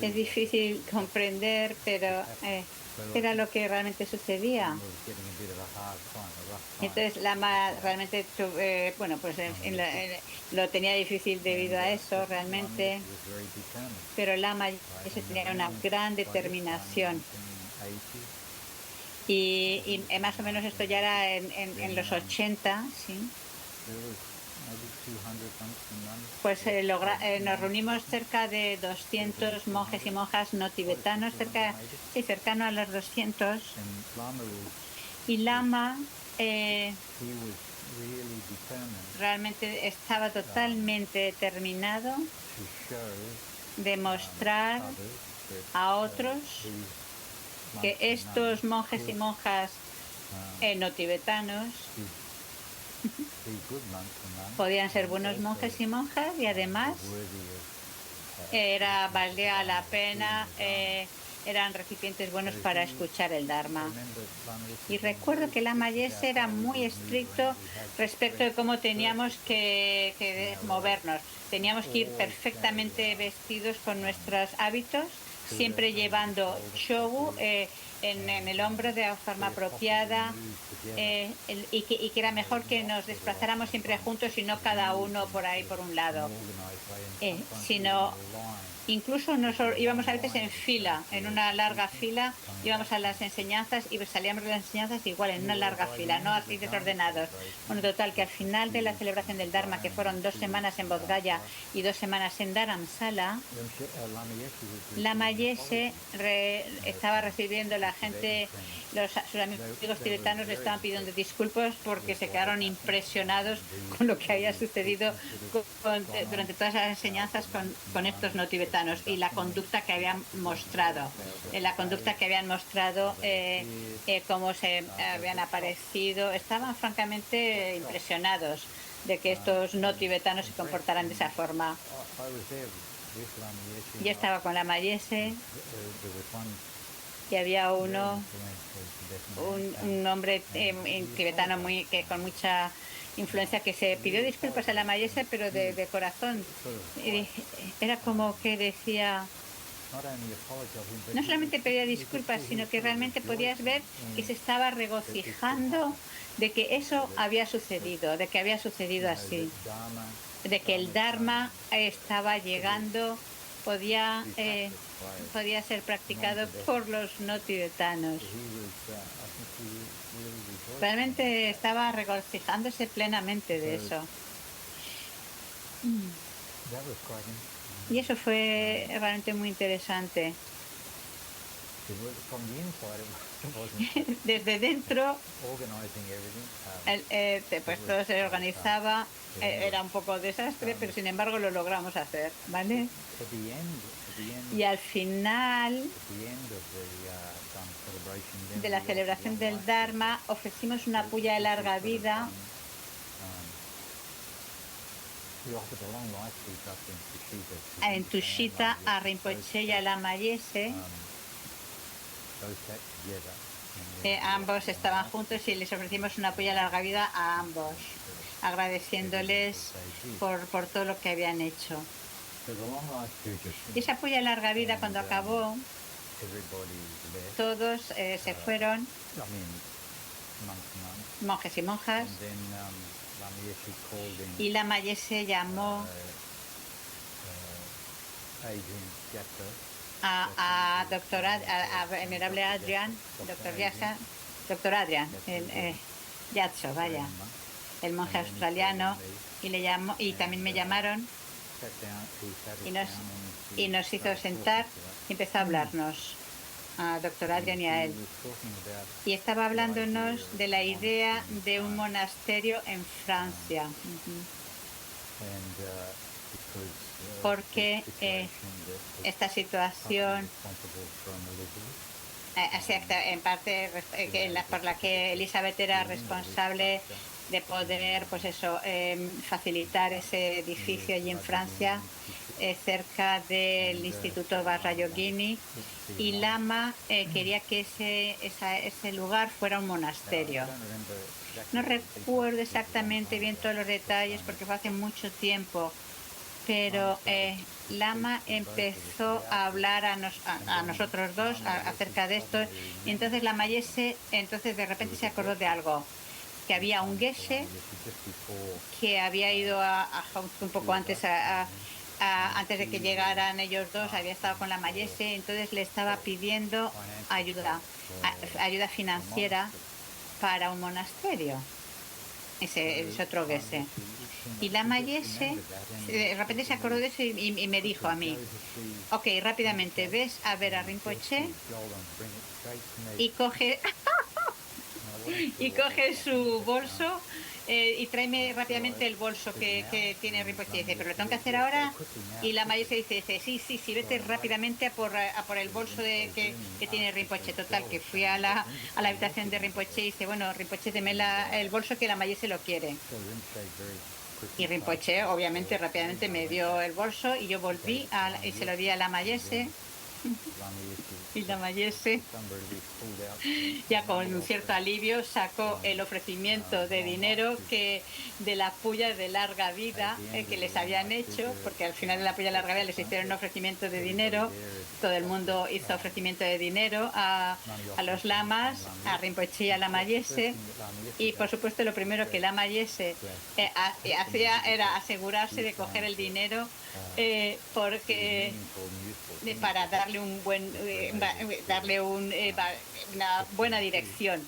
Es difícil comprender, pero era lo que realmente sucedía. Entonces Lama realmente bueno, pues lo tenía difícil debido a eso realmente, pero Lama tenía una gran determinación. Y más o menos esto ya era en los 80, ¿sí? Pues nos reunimos cerca de 200 monjes y monjas no tibetanos, cercano a los 200. Y Lama realmente estaba totalmente determinado de mostrar a otros que estos monjes y monjas no tibetanos podían ser buenos monjes y monjas, y además valía la pena, eran recipientes buenos para escuchar el Dharma. Y recuerdo que Lama Yeshe era muy estricto respecto de cómo teníamos que movernos. Teníamos que ir perfectamente vestidos con nuestros hábitos, siempre llevando chogu en el hombro de forma apropiada, y que era mejor que nos desplazáramos siempre juntos y no cada uno por ahí por un lado, sino incluso íbamos a veces en fila, en una larga fila, íbamos a las enseñanzas y salíamos de las enseñanzas igual en una larga fila, no así desordenados. Bueno, total, que al final de la celebración del Dharma, que fueron 2 semanas en Bodh Gaya y 2 semanas en Dharamsala, Lama Yeshe estaba recibiendo la gente, sus amigos tibetanos le estaban pidiendo disculpas porque se quedaron impresionados con lo que había sucedido durante todas las enseñanzas con estos no tibetanos y la conducta que habían mostrado, cómo se habían aparecido. Estaban francamente impresionados de que estos no tibetanos se comportaran de esa forma. Yo estaba con Lama Yeshe y había very uno, influential Tibetan un man. hombre tibetano con mucha influencia que se pidió disculpas a la mayesa, pero de corazón. Sort of Y quite, era como que decía, not only apologising, but no he was, solamente pedía you could disculpas, see he sino was que sort of realmente podías ver rejoicing que se in estaba that this could regocijando happen. de que eso había sucedido, de que había You sucedido know, that así, Dharma, de que el Dharma Dharma estaba could be llegando, podía, practiced by podía ser practicado non-Tibetans. por los no tibetanos. So he was, I think he was really rejoicing Realmente in that. estaba regocijándose plenamente de eso. That was quite Y interesting. eso fue realmente muy interesante. It was, from the inside, it wasn't Desde dentro, organising everything. pues todo se organizaba, era un poco desastre, pero sin embargo lo logramos hacer, ¿vale? At the end, Y al final at the end of the Dharma celebration, then de la we offered celebración long del life Dharma ofrecimos una puya de larga vida. we offered a long life feast up in Tushita. En Tushita a Rinpoche y a la Mayese, Both sat together. And then we ambos offered estaban long life juntos y les ofrecimos una puya de larga vida a ambos, agradeciéndoles por todo lo que habían hecho. So the long life feast, Y esa puya de larga vida, cuando acabó, everybody left. todos se fueron, I mean, monks and nuns. monjes y monjas, And then Lama Yeshe called in y la Mayese llamó Adrian Japto. a venerable Adrian, doctor Adrian, el Yatso, vaya, el monje australiano, y le llamó, y también me llamaron y nos hizo sentar y empezó a hablarnos a doctor Adrian y a él. Y estaba hablándonos de la idea de un monasterio en Francia. Porque esta situación, en parte por la que Elizabeth era responsable de poder, pues eso, facilitar ese edificio allí en Francia, cerca del Instituto Vajrayogini, y Lama quería que ese lugar fuera un monasterio. No recuerdo exactamente bien todos los detalles porque fue hace mucho tiempo, pero Lama empezó a hablar a nosotros dos acerca de esto, y entonces la Mayese de repente se acordó de algo, que había un geshe que había ido a Homs un poco antes, antes de que llegaran ellos dos, había estado con la Mayese, entonces le estaba pidiendo ayuda financiera para un monasterio. Ese es otro geshe. Y la Mayese de repente se acordó de eso y me dijo a mí, ok, rápidamente, ves a ver a Rinpoche y coge su bolso y tráeme rápidamente el bolso que tiene Rinpoche. Dice, pero lo tengo que hacer ahora. Y la Mayese dice, sí, vete rápidamente a por el bolso que tiene Rinpoche. Total, que fui a la habitación de Rinpoche y dice, bueno, Rinpoche, deme el bolso que la Mayese lo quiere. Y Rinpoche, obviamente, rápidamente me dio el bolso y yo volví y se lo di a la Mayese. Y la Mayese, ya con un cierto alivio, sacó el ofrecimiento de dinero de la puya de larga vida que les habían hecho, porque al final de la puya de larga vida les hicieron un ofrecimiento de dinero. Todo el mundo hizo ofrecimiento de dinero a los lamas, a Rinpoche y a la Mayese. Y por supuesto lo primero que la Mayese hacía era asegurarse de coger el dinero porque para darle una buena dirección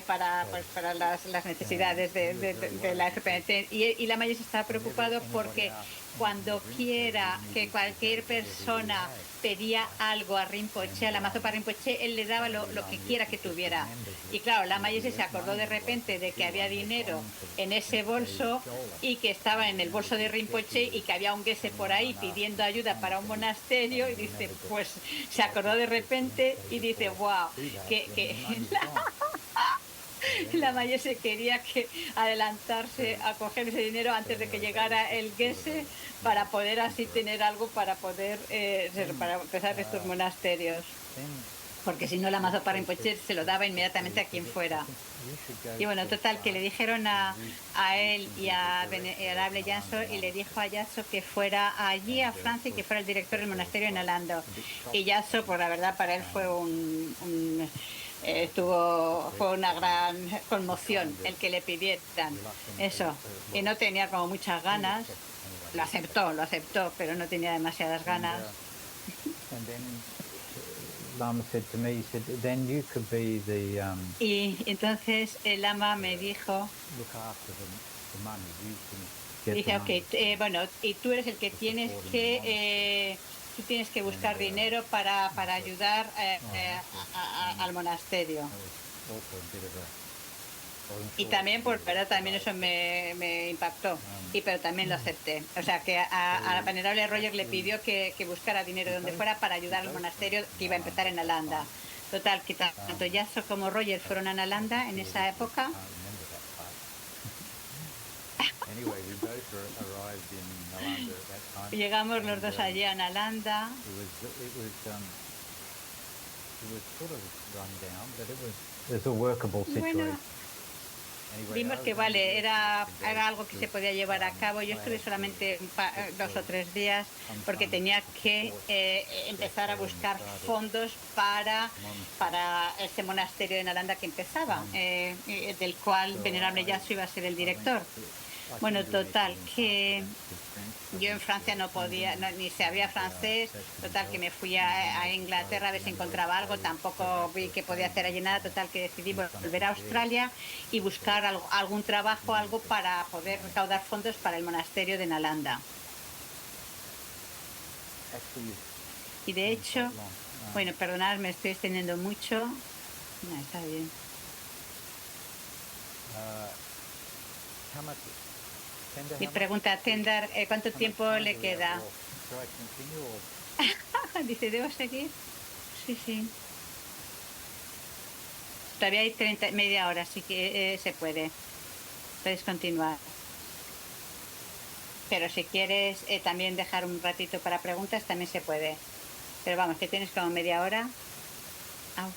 para las necesidades de la FPNT. Y la Mayese estaba preocupado porque cuando quiera que cualquier persona pedía algo a Rinpoche, a la Mazopa Rinpoche, él le daba lo que quiera que tuviera. Y claro, la Mayese se acordó de repente de que había dinero en ese bolso y que estaba en el bolso de Rinpoche y que había un geshe por ahí pidiendo ayuda para un monasterio, y dice, pues se acordó de repente y dice, wow, que la Mayese quería adelantarse a coger ese dinero antes de que llegara el geshe para poder así tener algo para poder para empezar estos monasterios. porque si no la Mazopa Rinpoche se lo daba inmediatamente a quien fuera. Y bueno, total, que le dijeron a él y a Venerable Yaso, y le dijo a Yaso que fuera allí a Francia y que fuera el director del monasterio en Alando. Y Yaso, pues la verdad, para él fue fue una gran conmoción el que le pidieran eso. Y no tenía como muchas ganas. Lo aceptó, pero no tenía demasiadas ganas. And then Lama said to me, he said, then you could be the Y entonces el lama me dijo, look after the money. You can get dije, the ok, money. bueno, y tú eres el que tú tienes que buscar dinero para ayudar al monasterio. Also a bit of a Y también, por verdad, también eso me impactó, pero también lo acepté. O sea, que a Venerable Roger le pidió que buscara dinero donde fuera para ayudar al monasterio que iba a empezar en Alanda. Total, que tanto Yaso como Roger fueron a Nalanda en esa época. Anyway, we both arrived in Nalanda at that time. Llegamos los dos allí a Nalanda. It was sort of run down, but it was a workable situation. Bueno, vimos que vale, era algo que se podía llevar a cabo. Yo estuve solamente 2 o 3 días porque tenía que empezar a buscar fondos para ese monasterio de Nalanda que empezaba, del cual Venerable Yaso iba a ser el director. Bueno, total, que yo en Francia no podía, ni sabía francés, total que me fui a Inglaterra a ver si encontraba algo, tampoco vi que podía hacer allí nada, total que decidí volver a Australia y buscar algún trabajo, algo para poder recaudar fondos para el monasterio de Nalanda. Y de hecho, bueno, perdonad, me estoy extendiendo mucho. No, está bien. Mi pregunta, Tendar, ¿cuánto tiempo le queda? Dice, ¿debo seguir? Sí, sí. Todavía hay media hora, así que se puede. Puedes continuar. Pero si quieres también dejar un ratito para preguntas, también se puede. Pero vamos, que tienes como media hora. Au.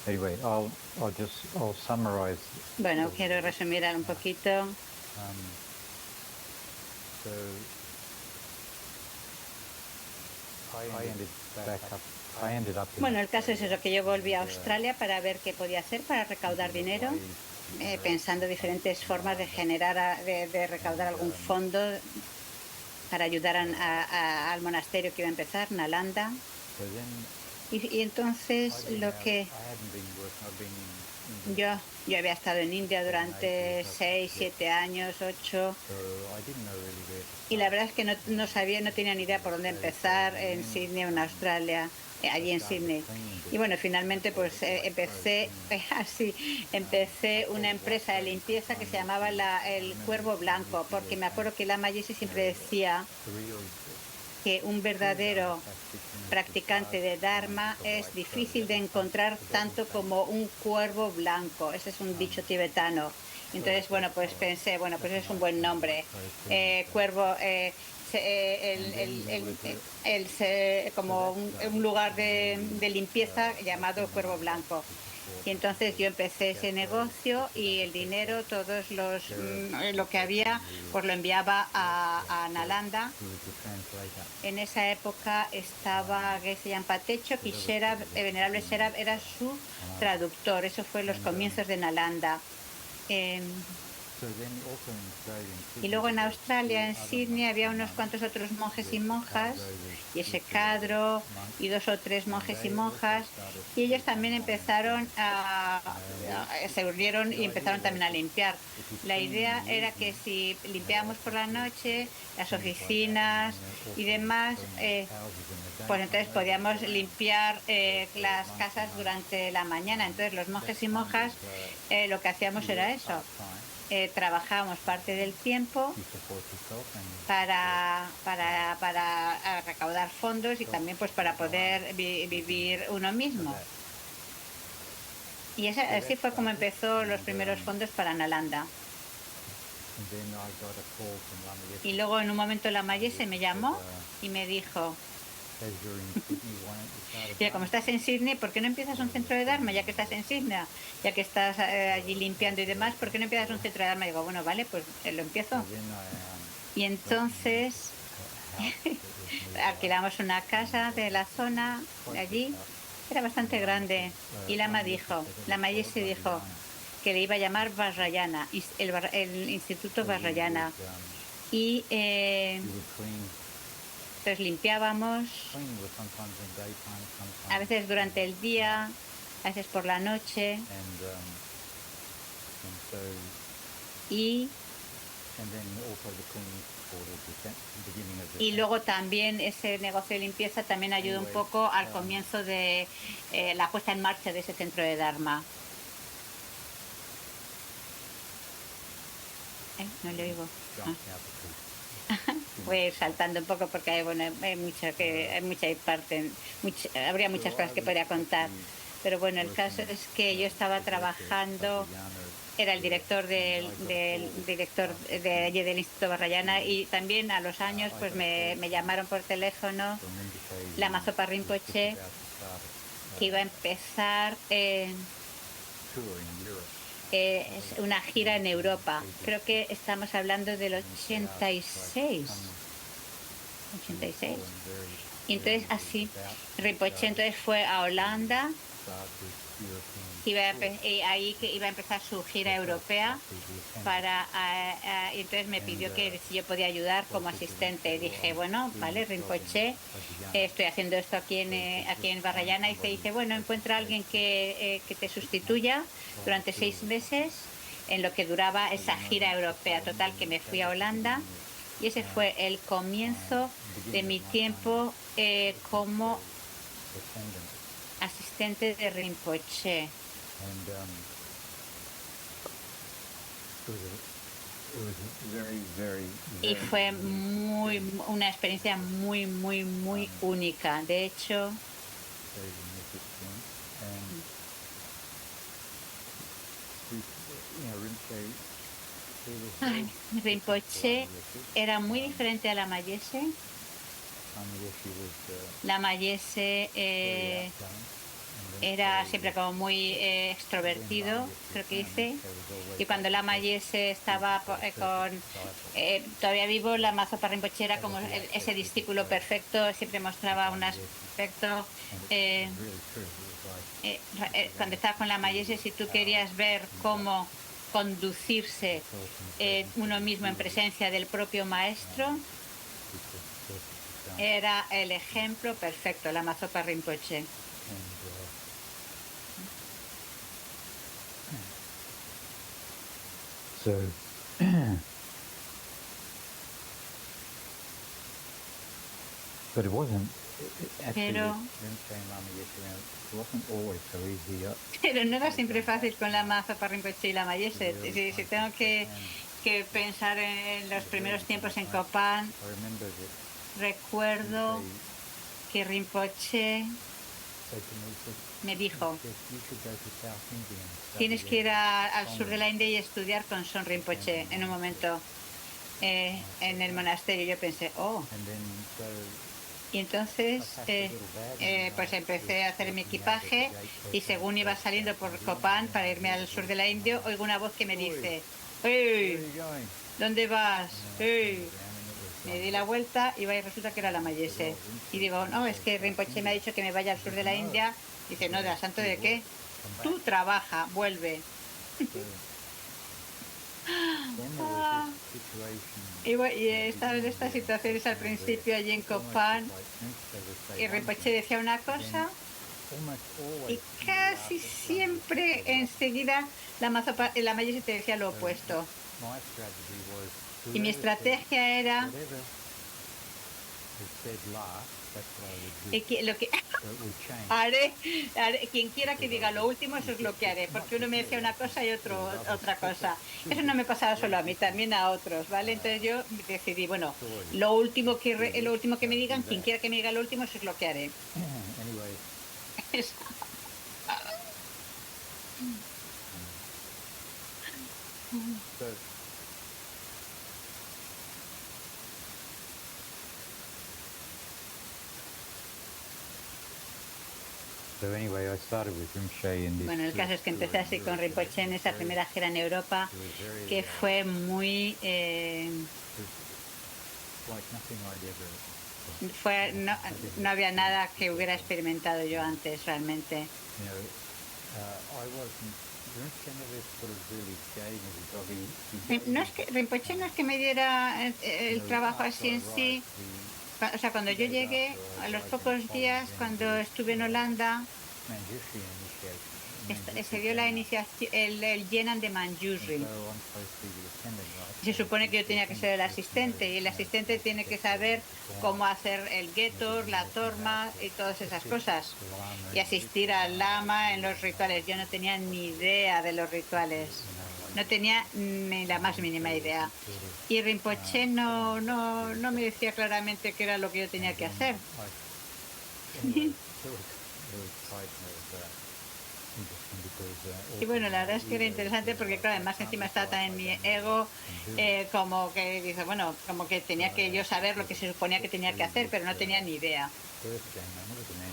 Anyway, I'll summarize. Bueno, quiero resumir un poquito. So I ended up Bueno, el caso es eso, que yo volví a Australia para ver qué podía hacer para recaudar dinero, pensando diferentes formas de de recaudar algún fondo para ayudar al monasterio que iba a empezar, Nalanda. Y entonces lo que yo había estado en India durante 6, 7 años, 8, y la verdad es que no sabía, no tenía ni idea por dónde empezar en Sydney o en Australia, allí en Sydney. Y bueno, finalmente pues empecé una empresa de limpieza que se llamaba el Cuervo Blanco, porque me acuerdo que Lama Yeshe siempre decía que un verdadero practicante de Dharma es difícil de encontrar tanto como un cuervo blanco. Ese es un dicho tibetano. Entonces, bueno, pues pensé, bueno, pues es un buen nombre. Cuervo, como un lugar de limpieza llamado Cuervo Blanco. Y entonces yo empecé ese negocio y el dinero, lo que había, pues lo enviaba a Nalanda. En esa época estaba Geshe Patecho y Venerable Sherab era su traductor. Eso fue los comienzos de Nalanda. Y luego en Australia, en Sydney, había unos cuantos otros monjes y monjas, y ese cadro, y 2 o 3 monjes y monjas, y ellos también se unieron y empezaron también a limpiar. La idea era que si limpiábamos por la noche, las oficinas y demás, pues entonces podíamos limpiar las casas durante la mañana. Entonces los monjes y monjas lo que hacíamos era eso. trabajábamos parte del tiempo to support yourself and para recaudar fondos y también pues para poder vivir uno mismo. Y así fue como empezó los primeros fondos para Nalanda. and then I got a call from Lama Y Yeshe. luego en un momento la Mayese me llamó y me dijo, As you're in Sydney, why don't you start a oye, como Dharma? estás en Sydney, ¿por qué no empiezas un centro de Dharma? Ya que estás en Sydney, ya que estás allí limpiando y demás, ¿por qué no empiezas un centro de Dharma? Y digo, bueno, vale, pues lo empiezo. So then I Y entonces a house that was nearby. alquilamos una casa de la zona de allí, era bastante grande. Y Lama dijo, la Mayese dijo que le iba a llamar Vajrayana, el Instituto Vajrayana. Y You would clean pues limpiábamos, was sometimes in daytime, sometimes a veces durante el día, a veces por la noche. and so Y then also the cleaning for the beginning of the Y luego también ese negocio de limpieza también ayuda un poco al comienzo de la puesta en marcha de ese centro de Dharma. No le oigo. jumped out because Voy a ir saltando un poco porque hay mucha parte, habría muchas cosas que podría contar. Pero bueno, el caso es que yo estaba trabajando, era el director del Instituto Vajrayana, y también a los años pues me llamaron por teléfono la Mazopa Rinpoche, que iba a empezar una gira en Europa. Creo que estamos hablando del 86. Y entonces así, Rinpoche entonces fue a Holanda, y ahí que iba a empezar su gira europea y entonces me pidió que si yo podía ayudar como asistente. Dije, bueno, vale, Rinpoche, estoy haciendo esto aquí en Vajrayana, y te dice, bueno, encuentra a alguien que te sustituya durante 6 meses en lo que duraba esa gira europea. Total, que me fui a Holanda, y ese fue el comienzo de mi tiempo como asistente de Rinpoche. And it was very, very, Y very fue una experiencia muy única. De hecho, very unique experience. And Rinpoche, ay, Rinpoche era muy diferente a la Mayese. La Mayese era siempre como muy extrovertido, creo que dice. Y cuando la Mayese estaba todavía vivo, la Mazopa Rinpoche era como ese discípulo perfecto, siempre mostraba un aspecto. Cuando estaba con la Mayese, si tú querías ver cómo conducirse uno mismo en presencia del propio maestro, era el ejemplo perfecto, la Mazopa Rinpoche. So, but it wasn't. Pero no era siempre fácil con la Mazopa Rinpoche y la Mayese. Si tengo que pensar en los primeros tiempos en Copán, recuerdo que Rinpoche me dijo, tienes que ir al sur de la India y estudiar con Son Rinpoche. En un momento en el monasterio yo pensé, oh. Y entonces pues empecé a hacer mi equipaje, y según iba saliendo por Copán para irme al sur de la India, oigo una voz que me dice, ¡hey! ¿Dónde vas? ¡Hey! Me di la vuelta y resulta que era la Mayese. Y digo, no, es que Rinpoche me ha dicho que me vaya al sur de la India. Dice, no, ¿de la santo de qué? Tú trabaja, vuelve. Y estaba en estas situaciones al principio allí en Copán, y Rinpoche decía una cosa y casi siempre enseguida la Mayese te decía lo opuesto. Y mi estrategia era has said last, that's what I would do. Lo que So it would change. quien quiera que diga lo último, eso es lo que haré, porque uno me decía una cosa y otro otra cosa. Eso no me pasaba solo a mí, también a otros, ¿vale? Entonces yo decidí, bueno, lo último que me digan, quien quiera que me diga lo último, eso es lo que haré. Anyway, so anyway, I started with Rinpoche in this. Bueno, el caso es que empecé así con Rinpoche en esa primera gira en Europa, que fue muy... no había nada que hubiera experimentado yo antes realmente. No es que Rinpoche no es que me diera el trabajo así en sí. O sea, cuando yo llegué, a los pocos días, cuando estuve en Holanda, se dio la iniciación, el Yenan de Manjushri. Se supone que yo tenía que ser el asistente y el asistente tiene que saber cómo hacer el getor, la torma y todas esas cosas y asistir al lama en los rituales. Yo no tenía ni idea de los rituales, no tenía ni la más mínima idea. Y Rinpoche no me decía claramente qué era lo que yo tenía que hacer. Y bueno, la verdad es que era interesante porque, claro, además encima estaba también mi ego, como que dice, bueno, como que tenía que yo saber lo que se suponía que tenía que hacer, pero no tenía ni idea.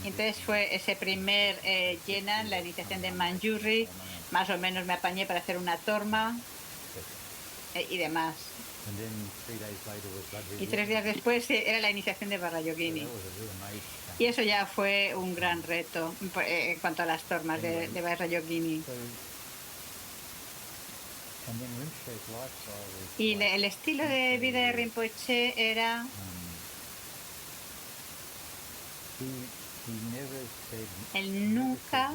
Entonces fue ese primer Yenan, la iniciación de Manjushri, más o menos me apañé para hacer una torma y demás. Y 3 días después era la iniciación de Vajrayogini. Y eso ya fue un gran reto en cuanto a las tormas de Vajrayogini. Y el estilo de vida de Rinpoche era... Él nunca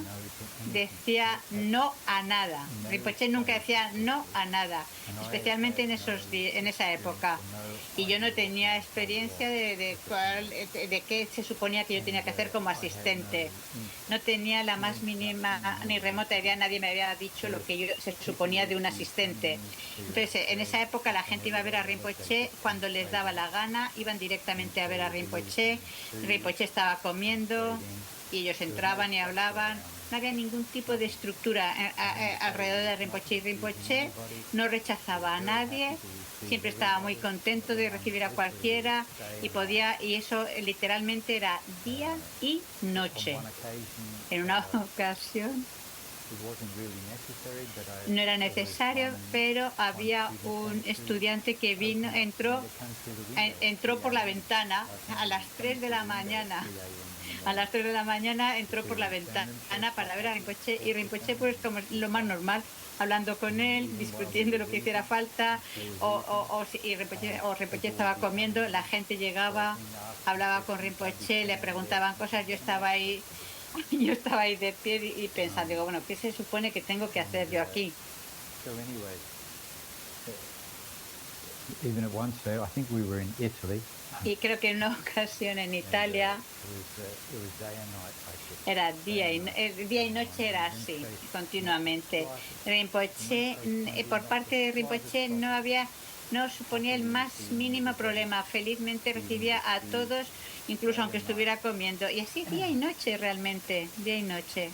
decía no a nada. Rinpoche nunca decía no a nada, especialmente en esa época. Y yo no tenía experiencia de qué se suponía que yo tenía que hacer como asistente. No tenía la más mínima ni remota idea, nadie me había dicho lo que se suponía de un asistente. Entonces, en esa época la gente iba a ver a Rinpoche cuando les daba la gana, iban directamente a ver a Rinpoche. Rinpoche estaba comiendo y ellos entraban y hablaban. No había ningún tipo de estructura alrededor de Rinpoche. Y Rinpoche no rechazaba a nadie, siempre estaba muy contento de recibir a cualquiera y eso literalmente era día y noche. En una ocasión no era necesario, pero había un estudiante que entró por la ventana a las 3 de la mañana. A las 3 de la mañana entró por la ventana para ver a Rinpoche y Rinpoche, pues como es lo más normal, hablando con él, discutiendo lo que hiciera falta, o Rinpoche estaba comiendo, la gente llegaba, hablaba con Rinpoche, le preguntaban cosas, yo estaba ahí de pie y pensando, digo, bueno, ¿qué se supone que tengo que hacer yo aquí? Y creo que en una ocasión en Italia era día y noche, era así, continuamente. Rinpoche, por parte de Rinpoche no suponía el más mínimo problema. Felizmente recibía a todos, incluso aunque estuviera comiendo. Y así día y noche realmente, día y noche.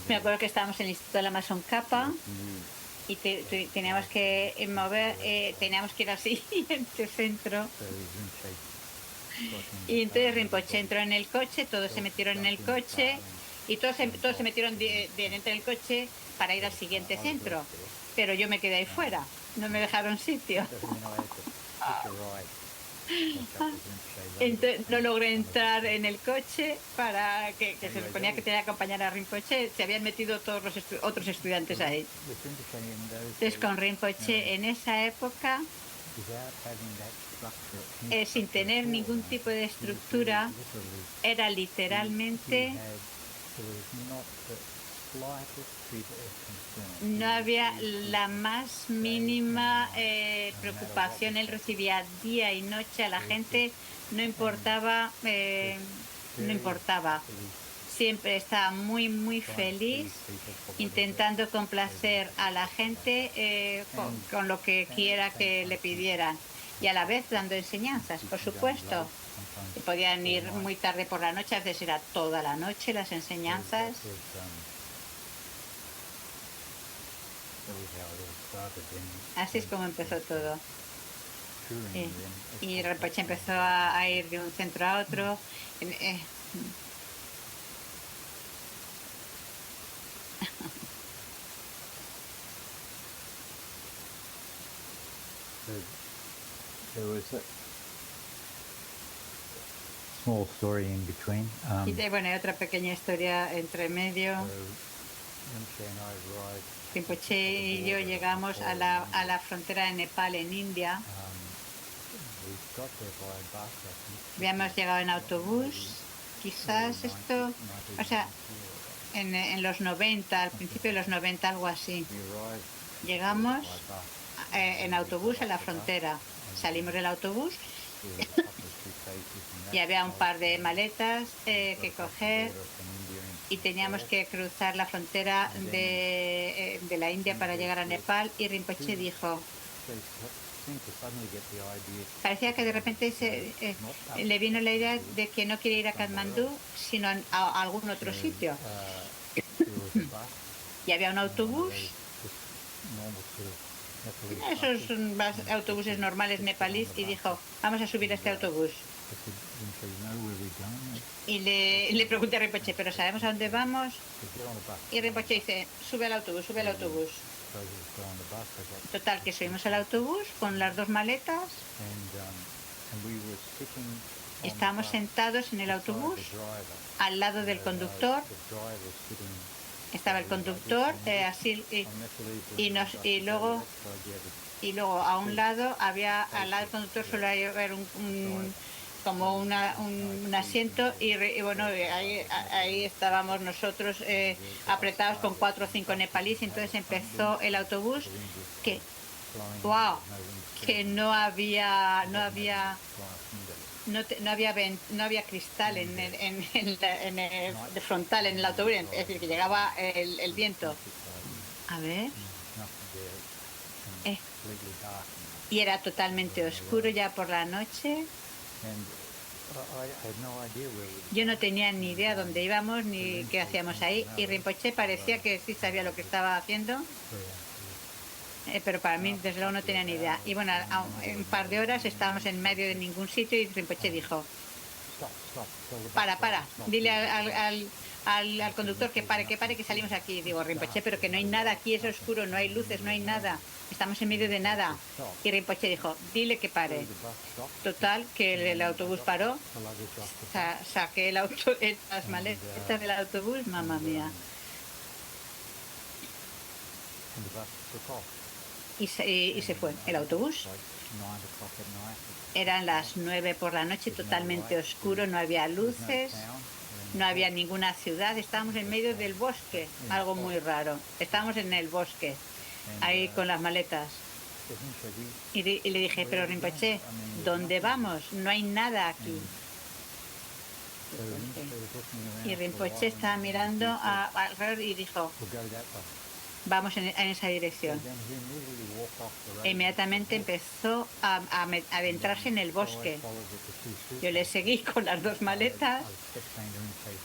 Me acuerdo que estábamos en el Instituto de la Mason Kappa y teníamos que teníamos que ir al siguiente centro. Y entonces Rinpoche entró en el coche, todos se metieron en el coche y todos se metieron dentro del coche para ir al siguiente centro. Pero yo me quedé ahí fuera, no me dejaron sitio. Entonces no logré entrar en el coche para que se suponía que tenía que acompañar a Rinpoche. Se habían metido todos los otros estudiantes ahí. Entonces con Rinpoche en esa época, sin tener ningún tipo de estructura, era literalmente slightest bit of concern. No había la más mínima preocupación. Él recibía día y noche a la gente, no importaba, no importaba. Siempre estaba muy, muy feliz, intentando complacer a la gente con lo que quiera que le pidieran. Y a la vez dando enseñanzas, por supuesto. Podían ir muy tarde por la noche, a veces era toda la noche las enseñanzas. Así es como empezó todo. Y Rinpoche empezó a ir de un centro a otro. There was a small story in between. Y bueno, hay otra pequeña historia entre medio. Rinpoche and I arrived. Rinpoche y yo llegamos a la frontera de Nepal, en India. We got there by bus, I think. Habíamos llegado en autobús, quizás esto, o sea, en los 90, al principio de los 90, algo así. We arrived Llegamos by bus. en autobús a la frontera. Salimos del autobús There were a couple of suitcases and that y había un side. par de maletas que Got across the coger border from India into y teníamos Nepal. que cruzar la frontera de la India para llegar a Nepal. Y Rinpoche dijo, They seemed to suddenly get the idea parecía que de repente le vino la idea de que no quiere ir a Katmandú, sino a algún otro sitio. there was a bus. Y había un autobús, Just normal sort of Nepalese esos buses. autobuses normales nepalíes, y dijo, vamos a subir a este autobús. I said, "Rinpoche, you know where we're going?" Y le pregunté a Rinpoche, ¿pero sabemos a dónde vamos? He said, "Get on the bus." Y Rinpoche dice, sube al autobús, sube al autobús. So we got on the bus. I got Total, que subimos al autobús con las dos maletas. and we were sitting on the Estábamos bus sentados en el beside autobús, the driver. al lado del conductor. The driver was sitting Estaba el conductor, así, on Nepalese y nos- bus. y luego- So the other y luego a un lado al lado del conductor solo hay como un asiento, y bueno, ahí estábamos nosotros apretados con 4 o 5 nepalíes. Y entonces empezó el autobús, que flowing, wow, no wind, que no había cristal en el frontal en el autobús, es decir, que llegaba el viento. A ver, nothing there. Eh. Completely dark. y era totalmente oscuro ya por la noche. And I had no idea where we were. Yo no tenía ni idea dónde íbamos ni qué hacíamos ahí, y Rinpoche parecía que sí sabía lo que estaba haciendo, pero para mí desde luego no tenía ni idea. Y bueno, en un par de horas estábamos en medio de ningún sitio y Rinpoche dijo, Stop, tell the bus para, driver, stop. dile al conductor que pare, que salimos aquí. Digo, Rinpoche, pero que no hay nada aquí, es oscuro, no hay luces, no hay nada, estamos en medio de nada. Y Rinpoche dijo, dile que pare. The bus stopped. Total, que el autobús paró, The luggage off the bus. saqué las maletas del autobús, mamá mía, And the bus took off. y se fue el autobús. Like 9 o'clock at night. Eran las 9 por la noche, totalmente oscuro, no había luces, no había ninguna ciudad, estábamos en medio del bosque, algo muy raro. Estábamos en el bosque, ahí con las maletas. Y le dije, pero Rinpoche, ¿dónde vamos? No hay nada aquí. Y Rinpoche estaba mirando alrededor y dijo, vamos en esa dirección. E inmediatamente empezó a adentrarse en el bosque. Yo le seguí con las dos maletas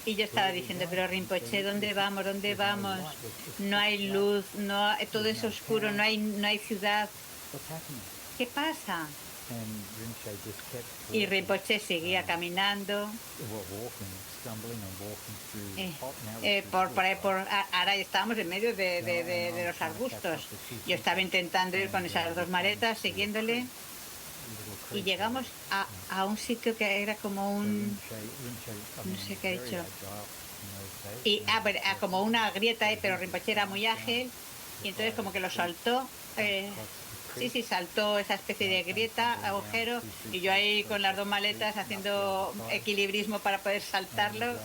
y yo estaba diciendo, pero Rinpoche, ¿dónde vamos? ¿Dónde vamos? No hay luz, todo es oscuro, no hay ciudad. ¿Qué pasa? Y Rinpoche seguía caminando. Ahora estábamos en medio de los arbustos. Yo estaba intentando ir con esas dos maletas, siguiéndole, y llegamos a un sitio que era como un... no sé qué ha hecho. Como una grieta, pero Rinpoche era muy ágil, y entonces como que lo saltó. Sí, saltó esa especie de grieta, agujero, y yo ahí con las dos maletas haciendo equilibrismo para poder saltarlo.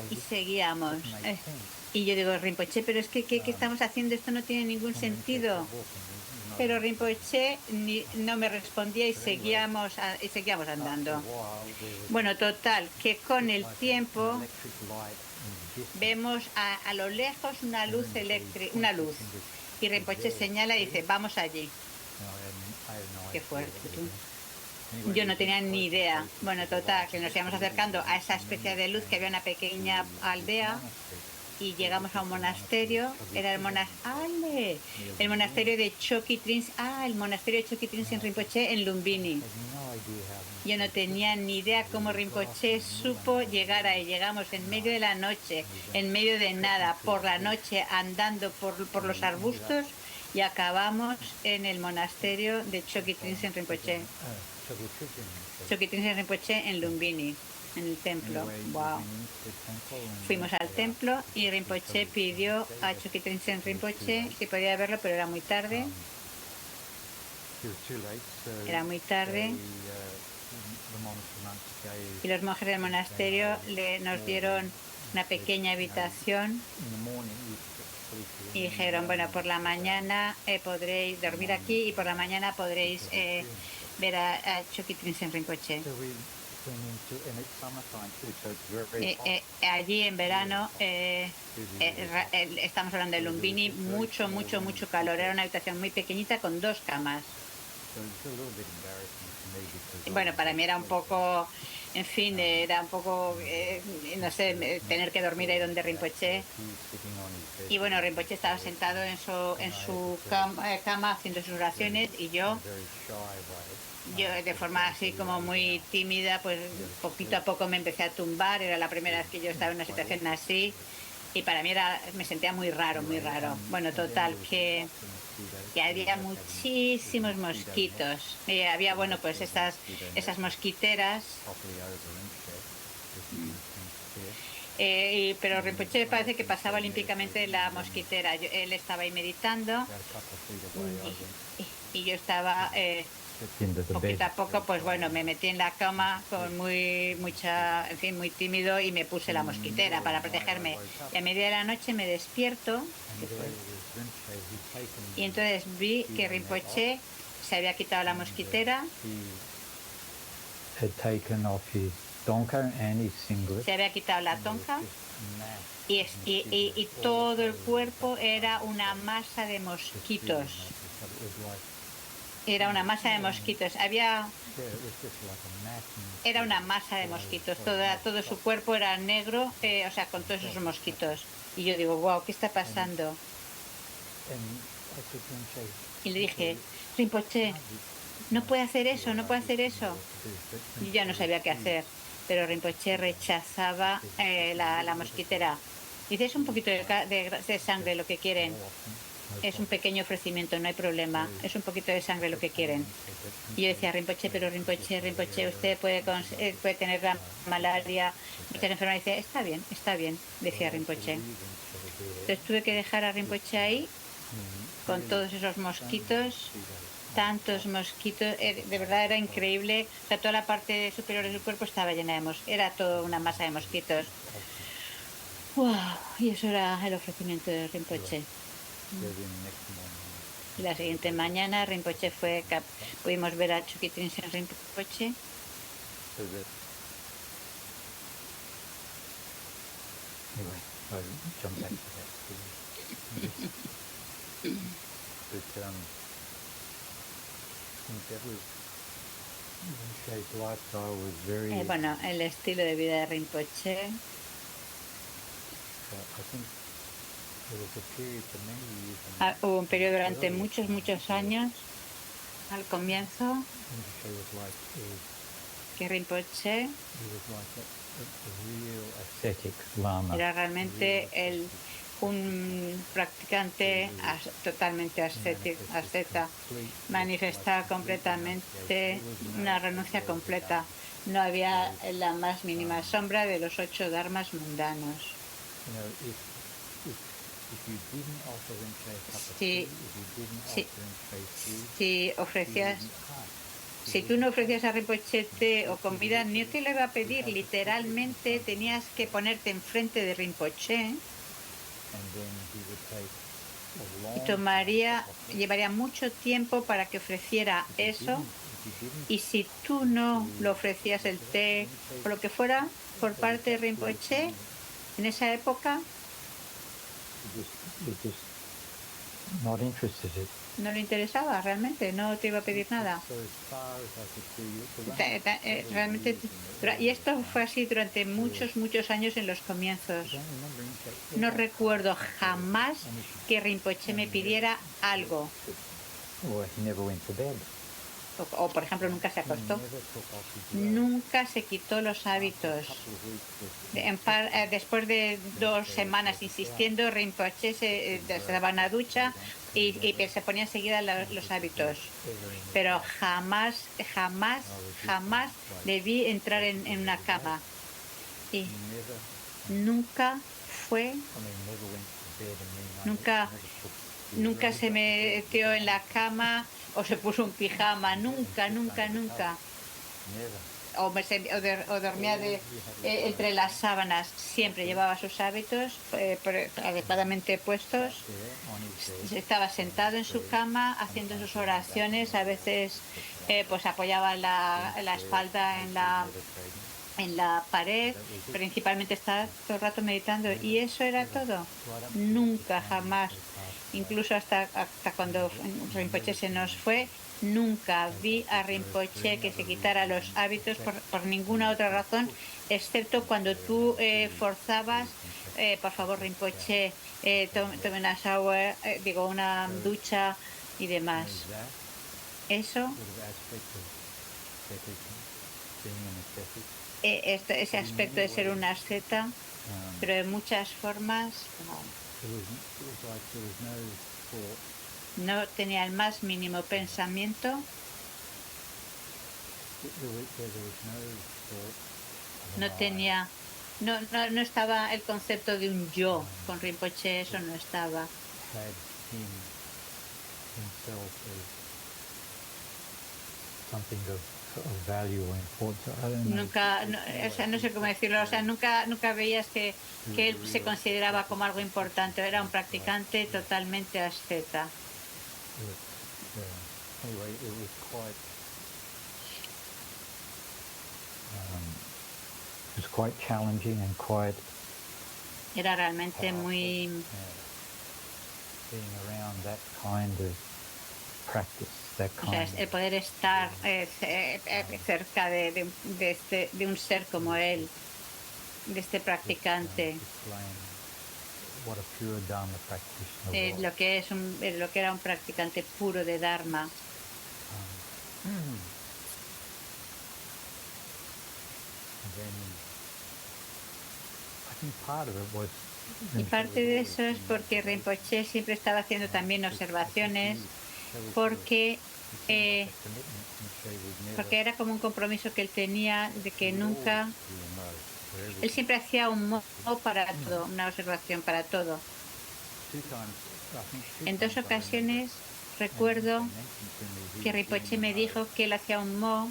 Y seguíamos. Y yo digo, Rinpoche, pero es que ¿qué estamos haciendo? Esto no tiene ningún sentido. Pero Rinpoche no me respondía y seguíamos andando. Bueno, total, que con el tiempo vemos a lo lejos una luz eléctrica, una luz. Y Rinpoche señala y dice, vamos allí. Qué fuerte, tú. Yo no tenía ni idea. Bueno, total, que nos íbamos acercando a esa especie de luz, que había una pequeña aldea y llegamos a un monasterio. Era el monasterio de Chokitrins. El monasterio de Chokitrins en Rinpoche, en Lumbini. Yo no tenía ni idea cómo Rinpoche supo llegar ahí. Llegamos en medio de la noche, en medio de nada, por la noche, andando por los arbustos, y acabamos en el monasterio de Chokitrins en Rinpoche. Chokitrins en Rinpoche en Lumbini, en el templo. Wow. Fuimos al templo y Rinpoche pidió a Chokitrins en Rinpoche si podía verlo, pero era muy tarde. Era muy tarde. Y los monjes del monasterio nos dieron una pequeña habitación y dijeron, bueno, por la mañana podréis dormir aquí y por la mañana podréis ver a Chokitrins en Rinpoche. Allí en verano, estamos hablando de Lumbini, mucho calor. Era una habitación muy pequeñita con 2 camas. Bueno, para mí era un poco, en fin, era un poco, no sé, tener que dormir ahí donde Rinpoche. Y bueno, Rinpoche estaba sentado en su cama haciendo sus oraciones y yo de forma así como muy tímida, pues poquito a poco me empecé a tumbar. Era la primera vez que yo estaba en una situación así y para mí me sentía muy raro, muy raro. Bueno, total, que había muchísimos mosquitos. Había, bueno, pues esas mosquiteras. Pero Rinpoche parece que pasaba olímpicamente la mosquitera. Él estaba ahí meditando y yo estaba poquito a poco, pues bueno, me metí en la cama con en fin, muy tímido, y me puse la mosquitera para protegerme. Y a media de la noche me despierto y entonces vi que Rinpoche se había quitado la mosquitera, se había quitado la tonka y todo el cuerpo era una masa de mosquitos. Era una masa de mosquitos. Era una masa de mosquitos. Todo su cuerpo era negro, o sea, con todos esos mosquitos. Y yo digo, wow, ¿qué está pasando? Y le dije, Rinpoche, no puede hacer eso, no puede hacer eso. Yo ya no sabía qué hacer, pero Rinpoche rechazaba la mosquitera. Dice, es un poquito de sangre lo que quieren. Es un pequeño ofrecimiento, no hay problema. Es un poquito de sangre lo que quieren. Y yo decía, Rinpoche, pero Rinpoche, usted puede tener la malaria, muchas enfermedades. Dice, está bien, decía Rinpoche. Entonces tuve que dejar a Rinpoche ahí con todos esos mosquitos, tantos mosquitos. De verdad era increíble. O sea, toda la parte superior de su cuerpo estaba llena de mosquitos. Era toda una masa de mosquitos. ¡Wow! Y eso era el ofrecimiento de Rinpoche. Y la siguiente mañana Rinpoche pudimos ver a Chokitrins en Rinpoche. Bueno, el estilo de vida de Rinpoche. Hubo un periodo durante muchos años, al comienzo, que Rinpoche era realmente un practicante totalmente asceta. Manifestaba completamente una renuncia completa. No había la más mínima sombra de los 8 dharmas mundanos. Si ofrecías Si tú no ofrecías a Rinpoche té o comida, ni te lo iba a pedir. Literalmente tenías que ponerte enfrente de Rinpoche and then he would take a y long llevaría mucho tiempo para que ofreciera eso. if you didn't Y si tú no lo ofrecías el té o lo que fuera por parte de Rinpoche, en esa época you're just not interested in it. no le interesaba realmente, no te iba a pedir nada. So as far as I could see, you could run Realmente, y esto fue así durante muchos, muchos años en los comienzos. I don't remember him saying No recuerdo jamás que Rinpoche me pidiera algo. or he never went to bed. O, por ejemplo, nunca se acostó. Never took off his clothes. Nunca se quitó los hábitos. Couple of weeks of- Después de 2 semanas insistiendo, Rinpoche se daba una ducha y se ponía enseguida los hábitos. Pero jamás, jamás, jamás debí entrar en una cama. Y never, nunca fue, I mean, never went to bed and then Nunca- never took- nunca se metió en la cama o se puso un pijama. Nunca, nunca, nunca. Never. O dormía entre las sábanas. Siempre llevaba sus hábitos adecuadamente puestos. There on his bed. Estaba sentado en su cama haciendo sus oraciones. A veces pues apoyaba la espalda en la pared. Principalmente estaba todo el rato meditando. Y eso era todo. Nunca, jamás. Incluso hasta cuando Rinpoche se nos fue, nunca vi a Rinpoche que se quitara los hábitos por ninguna otra razón, excepto cuando tú forzabas, por favor, Rinpoche, tome una shower, una ducha y demás. Is that Eso, sort of aspect of ascetic, being an ascetic? ese aspecto de ser una asceta, pero de muchas formas It was like there was no thought. no tenía el más mínimo pensamiento. There was no thought of No an I. tenía, no estaba el concepto de un yo con Rinpoche, eso no estaba. Had himself as something of value or importance. I don't know. Nunca, no sé cómo decirlo, nunca veías que él se consideraba como algo importante, era un practicante totalmente asceta. Anyway, it was quite challenging and quite Era realmente muy, being around that kind of practice, that o sea, kind el poder estar cerca de un ser como él, de este practicante, displaying what a pure Dharma practitioner was. lo que era un practicante puro de Dharma. And then I think part of it was Y parte de eso es porque Rinpoche siempre estaba haciendo también observaciones, porque era como un compromiso que él tenía de que nunca, él siempre hacía un mo para todo, una observación para todo. En 2 ocasiones recuerdo que Rinpoche me dijo que él hacía un mo.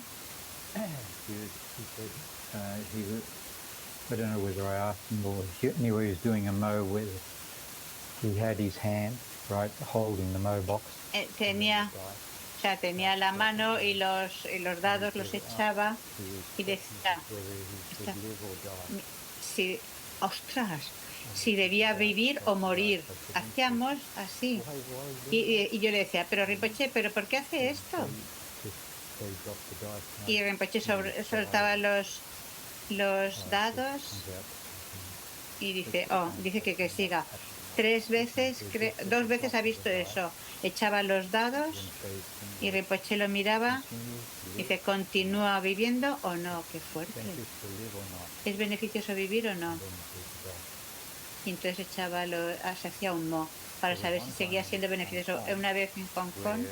I don't know whether I asked him or he knew he was doing a mo where he had his hand, right, holding the mo box. Tenía la mano y los dados los echaba y decía, si debía vivir o morir. Hacíamos así. Y yo le decía, pero Rinpoche, ¿pero por qué hace esto? Y Rinpoche soltaba los dados y dice, dice que siga. 2 veces ha visto eso. Echaba los dados y Rinpoche lo miraba. Dice, ¿continúa viviendo o no? Qué fuerte. ¿Es beneficioso vivir o no? Y entonces se hacía un mo para saber si seguía siendo beneficioso. Una vez en Hong Kong,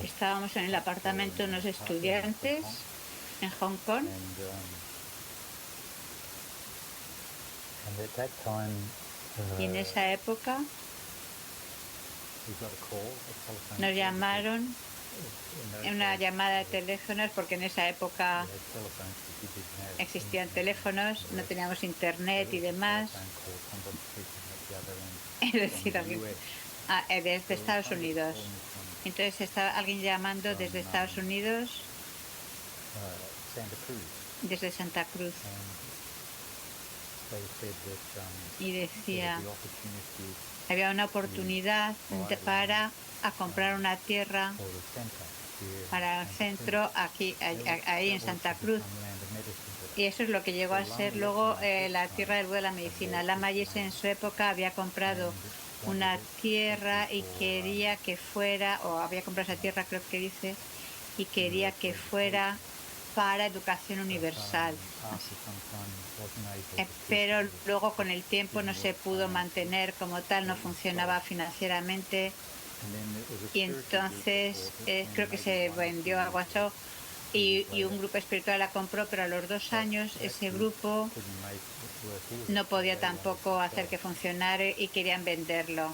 estábamos en el apartamento de unos estudiantes en Hong Kong. And at that time, Y en esa época we got a call, a telephone Nos call, llamaron in those en una days, llamada de teléfonos porque en esa época we had telephones, but you didn't have existían internet. teléfonos, no teníamos So internet y there was a demás. telephone call, somebody speaking at the other end Es from decir, the alguien, US. desde So Estados somebody Unidos. called me from Entonces estaba alguien llamando desde Estados Unidos, Santa Cruz, desde Santa Cruz, and they said that y there decía, was the opportunity había una oportunidad para a comprar una tierra for the center here para el in Santa centro Cruz. aquí, ahí en That was Santa to Cruz. become land of medicine, but Y eso es lo que llegó a ser luego la tierra del búho de la medicina. Lama Yese en su época había comprado una tierra y quería que fuera, o había comprado esa tierra, creo que dice, y quería que fuera para educación universal. Pero luego con el tiempo no se pudo mantener como tal, no funcionaba financieramente y entonces creo que se vendió a Guachó y un grupo espiritual la compró, pero a los 2 años ese grupo no podía tampoco hacer que funcionara y querían venderlo.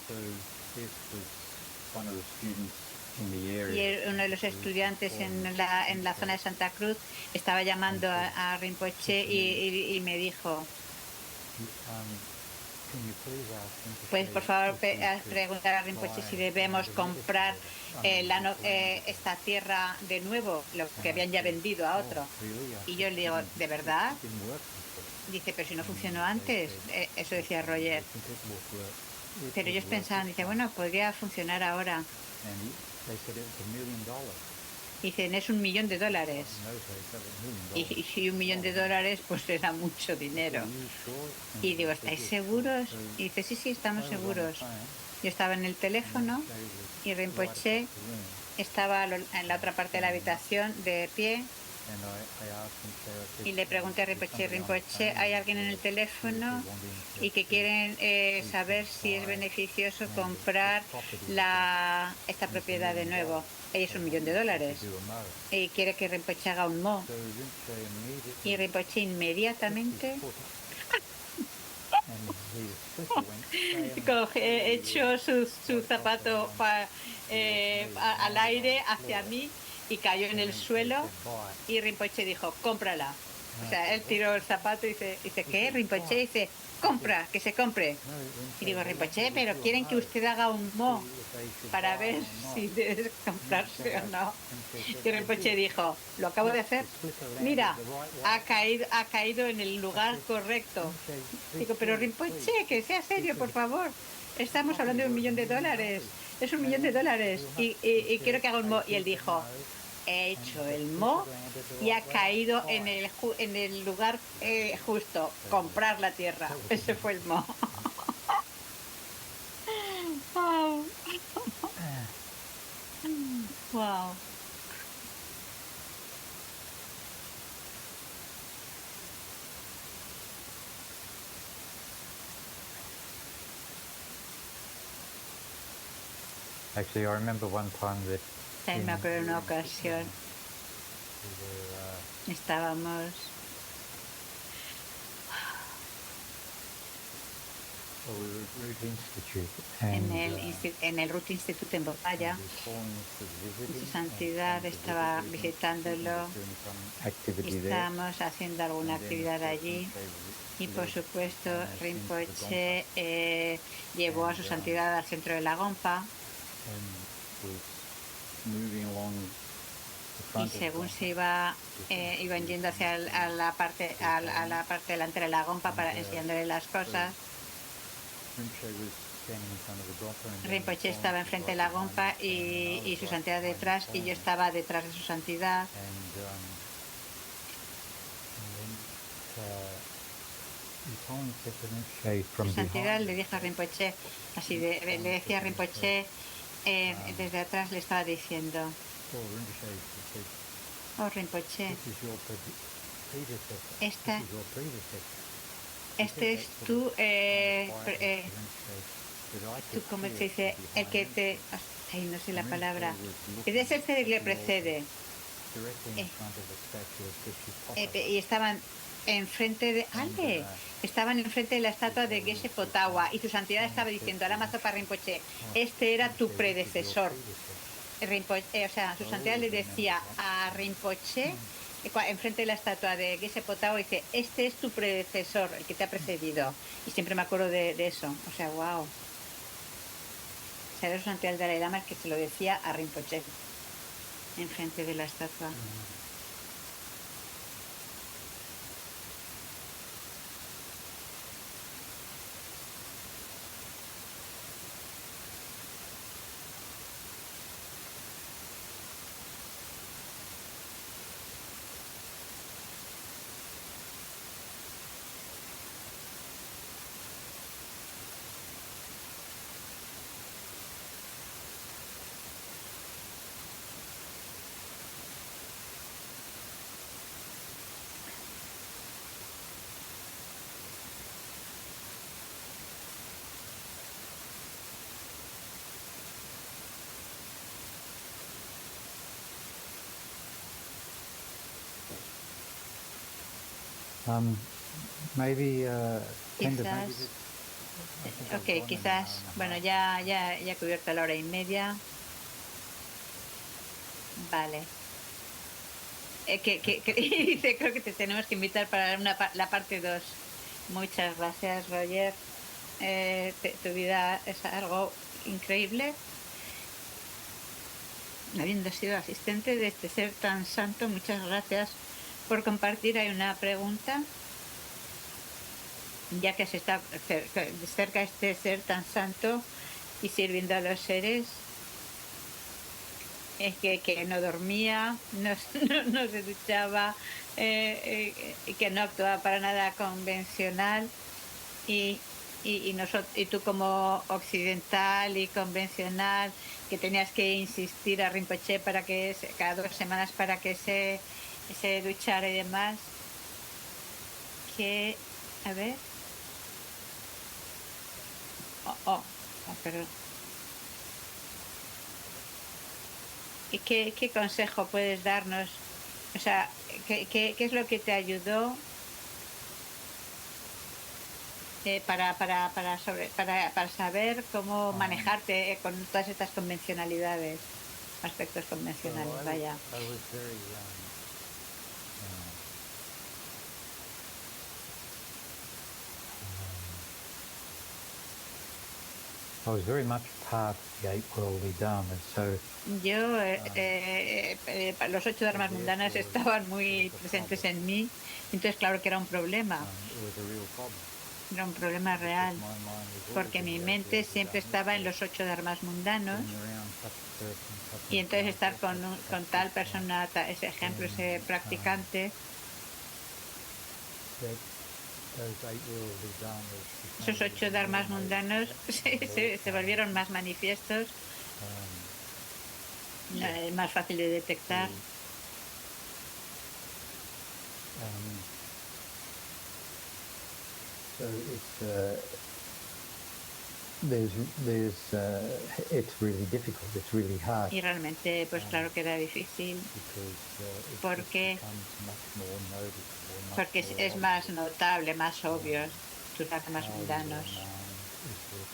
Y uno de los estudiantes en la zona de Santa Cruz estaba llamando a Rinpoche y me dijo, pues por favor preguntar a Rinpoche si debemos comprar esta tierra de nuevo, lo que habían ya vendido a otro. Y yo le digo, ¿de verdad? Dice, pero si no funcionó antes. Eso decía Roger. Pero ellos pensaban, dice, bueno, podría funcionar ahora. Dicen, es $1.000.000. Y si $1.000.000, pues era mucho dinero. Y digo, ¿estáis seguros? Y dice, sí, estamos seguros. Yo estaba en el teléfono y Rinpoche estaba en la otra parte de la habitación de pie. Y le pregunté a Rinpoche, ¿hay alguien en el teléfono y que quieren saber si es beneficioso comprar esta propiedad de nuevo? Es $1.000.000 y quiere que Rinpoche haga un mo. Y Rinpoche inmediatamente echó su zapato al aire hacia mí y cayó en el suelo y Rinpoche dijo, cómprala. O sea, él tiró el zapato y dice, ¿qué? Rinpoche dice, compra, que se compre. Y digo, Rinpoche, pero quieren que usted haga un mo para ver si debe comprarse o no. Y Rinpoche dijo, lo acabo de hacer. Mira, ha caído en el lugar correcto. Digo, pero Rinpoche, que sea serio, por favor. Estamos hablando de $1.000.000. Es $1.000.000 y quiero que haga un mo. Y él dijo, he hecho el mo y ha caído en el lugar justo, comprar la tierra. Ese fue el mo. Wow. Wow. Actually, I remember one time that También me acuerdo de una ocasión, estábamos we were at Root Institute en el Root Institute en Bopaya. Su santidad estaba visitándolo y estábamos haciendo alguna actividad allí. Y por supuesto, Rinpoche llevó a su santidad al centro de la Gompa. Y según se iban yendo hacia la parte delantera de la Gompa para enseñándole las cosas, Rinpoche estaba enfrente de la Gompa y su santidad detrás, y yo estaba detrás de su santidad. Su santidad le dijo a Rinpoche, le decía a Rinpoche, desde atrás le estaba diciendo, oh Rinpoche, este es tú, ¿cómo se dice? El que te... Ay, no sé la palabra. Es el que le precede. Y estaban enfrente de... ¡Ale! Estaban enfrente de la estatua de Geshe Potawa y su santidad estaba diciendo a Lama Zopa Rinpoche, este era tu predecesor. O sea, su santidad le decía a Rinpoche, enfrente de la estatua de Geshe Potawa, dice, este es tu predecesor, el que te ha precedido. Y siempre me acuerdo de eso. O sea, wow. O sea, era su santidad del Dalai Lama el que se lo decía a Rinpoche, enfrente de la estatua. Maybe Quizás, ok, quizás, bueno, ya he cubierto la hora y media. Vale. Dice, creo que te tenemos que invitar para la parte 2. Muchas gracias, Roger. Tu vida es algo increíble. Habiendo sido asistente de este ser tan santo, muchas gracias por compartir. Hay una pregunta. Ya que se está cerca de este ser tan santo y sirviendo a los seres, es que no dormía, no se duchaba, que no actuaba para nada convencional y tú como occidental y convencional, que tenías que insistir a Rinpoche para que cada 2 semanas para que se duchara y demás, que, a ver, perdón. ¿Y qué consejo puedes darnos? O sea, ¿qué es lo que te ayudó para saber cómo manejarte con todas estas convencionalidades, aspectos convencionales? Vaya. I was very much part of the 8 worldly dharmas, so yo, los 8 dharmas mundanas estaban muy presentes en mí, entonces claro que era un problema. Era un problema real, porque mi mente siempre estaba en los 8 dharmas mundanos y entonces estar con tal persona, ese ejemplo, ese practicante, esos 8 dharmas mundanos se volvieron más manifiestos, más fácil de detectar. So it's really difficult. It's really hard. Y realmente, pues claro que era difícil, porque es más notable, más obvio, tus dharmas mundanos,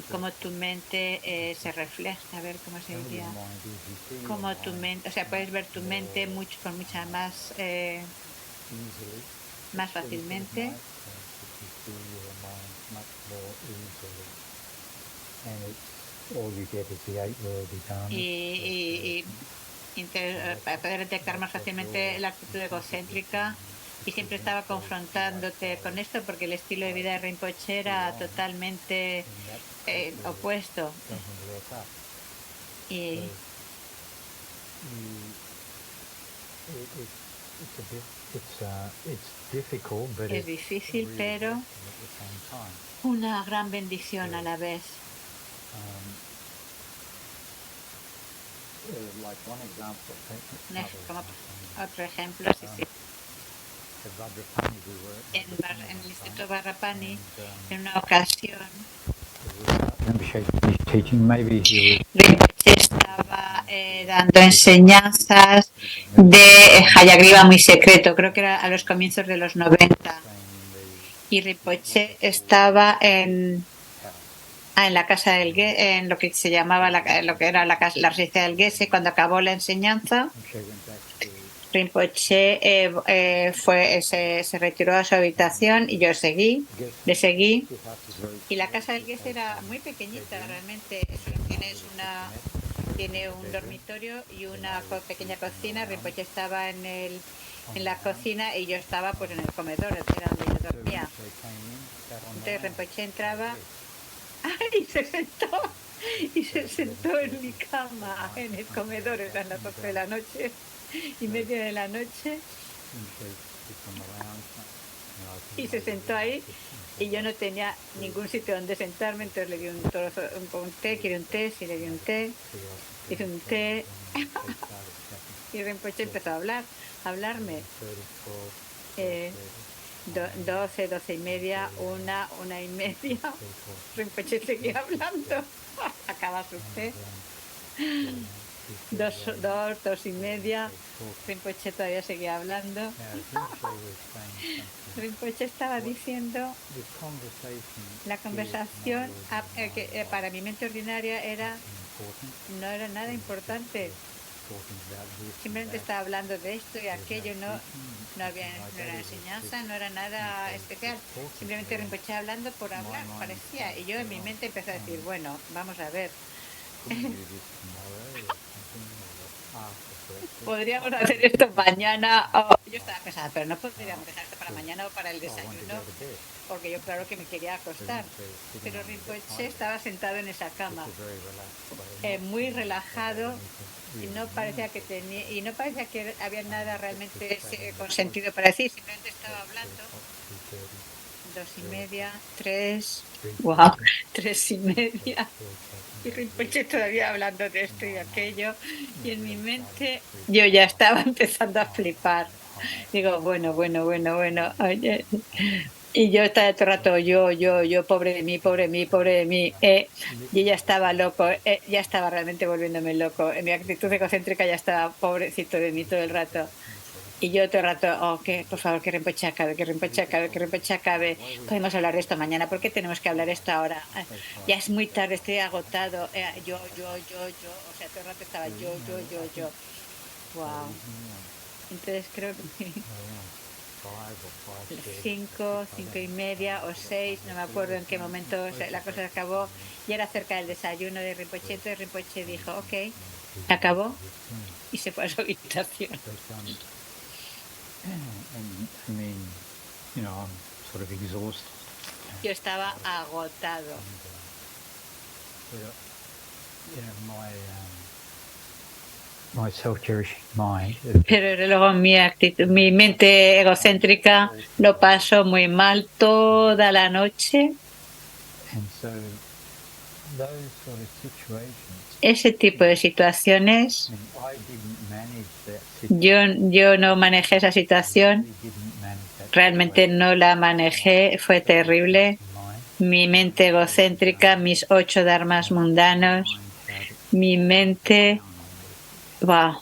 como tu mente se refleja, a ver cómo se diría, como tu mente, o sea, puedes ver tu mente con mucha más fácilmente. Y para poder detectar más fácilmente la actitud egocéntrica, y siempre estaba confrontándote con esto porque el estilo de vida de Rinpoche era totalmente opuesto. Y es difícil, pero una gran bendición a la vez. Como otro ejemplo, en el Instituto Vajrapāṇi, en una ocasión, Rinpoche estaba dando enseñanzas de Hayagriva muy secreto, creo que era a los comienzos de los 90. y Rinpoche estaba en la casa del en lo que se llamaba lo que era la residencia del Gese. Cuando acabó la enseñanza, Rinpoche se retiró a su habitación y yo le seguí. Y la casa del Gese era muy pequeñita, realmente. Tiene un dormitorio y una pequeña cocina. Rinpoche estaba en la cocina y yo estaba pues en el comedor, era donde yo dormía. Entonces Rinpoche entraba y se sentó en mi cama en el comedor, eran las 12 de la noche y media de la noche, y se sentó ahí y yo no tenía ningún sitio donde sentarme. Entonces le di un trozo, un té, quiere un té, sí, le di un té, hice un té y Rinpoche empezó a hablarme. 12, 12 y media, una y media. Rinpoche seguía hablando. Acaba su té. 2 y media. Rinpoche todavía seguía hablando. Rinpoche estaba diciendo, la conversación que para mi mente ordinaria no era nada importante. Simplemente estaba hablando de esto y aquello, no era enseñanza, no era nada especial. Simplemente Rinpoche hablando por hablar, parecía. Y yo en mi mente empecé a decir, bueno, vamos a ver. Podríamos hacer esto mañana. Yo estaba pensando, pero no podríamos dejar esto para mañana o para el desayuno, porque yo claro que me quería acostar. Pero Rinpoche estaba sentado en esa cama, muy relajado, y no parecía que había nada realmente con sentido para decir. Simplemente estaba hablando. 2 y media, 3, wow, 3 y media. Y Rinpoche todavía hablando de esto y aquello. Y en mi mente yo ya estaba empezando a flipar. Digo, bueno. Oye. Y yo estaba todo el rato, yo, pobre de mí, pobre de mí, pobre de mí. Y ya estaba loco, ya estaba realmente volviéndome loco. Mi actitud egocéntrica ya estaba pobrecito de mí todo el rato. Y yo todo el rato, que por favor, que Rinpoche acabe, que Rinpoche acabe, que Rinpoche acabe. Podemos hablar de esto mañana, ¿por qué tenemos que hablar esto ahora? Ya es muy tarde, estoy agotado. Yo. O sea, todo el rato estaba yo. Wow. Entonces creo que 5 y media o 6, no me acuerdo en qué momento la cosa acabó. Ya era cerca del desayuno de Rinpoche. Entonces Rinpoche dijo, ok, acabó y se fue a su habitación. Yo estaba agotado. Pero luego mi mente egocéntrica lo pasó muy mal toda la noche. Ese tipo de situaciones, yo no manejé esa situación, realmente no la manejé, fue terrible. Mi mente egocéntrica, mis 8 dharmas mundanos, mi mente, wow.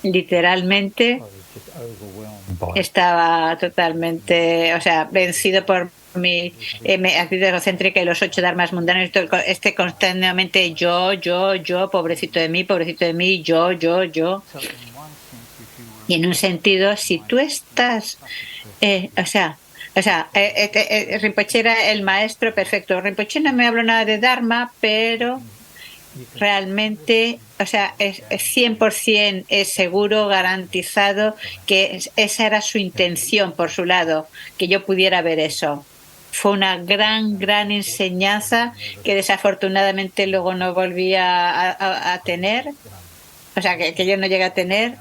Literalmente estaba totalmente, vencido por mi actitud egocéntrica y los 8 dharmas mundanos, constantemente yo, pobrecito de mí, yo. Y en un sentido, si tú estás, Rinpoche era el maestro perfecto. Rinpoche no me habló nada de Dharma, pero realmente, es 100% seguro, garantizado que esa era su intención por su lado, que yo pudiera ver eso. Fue una gran enseñanza que desafortunadamente luego no volví a tener, que yo no llegué a tener.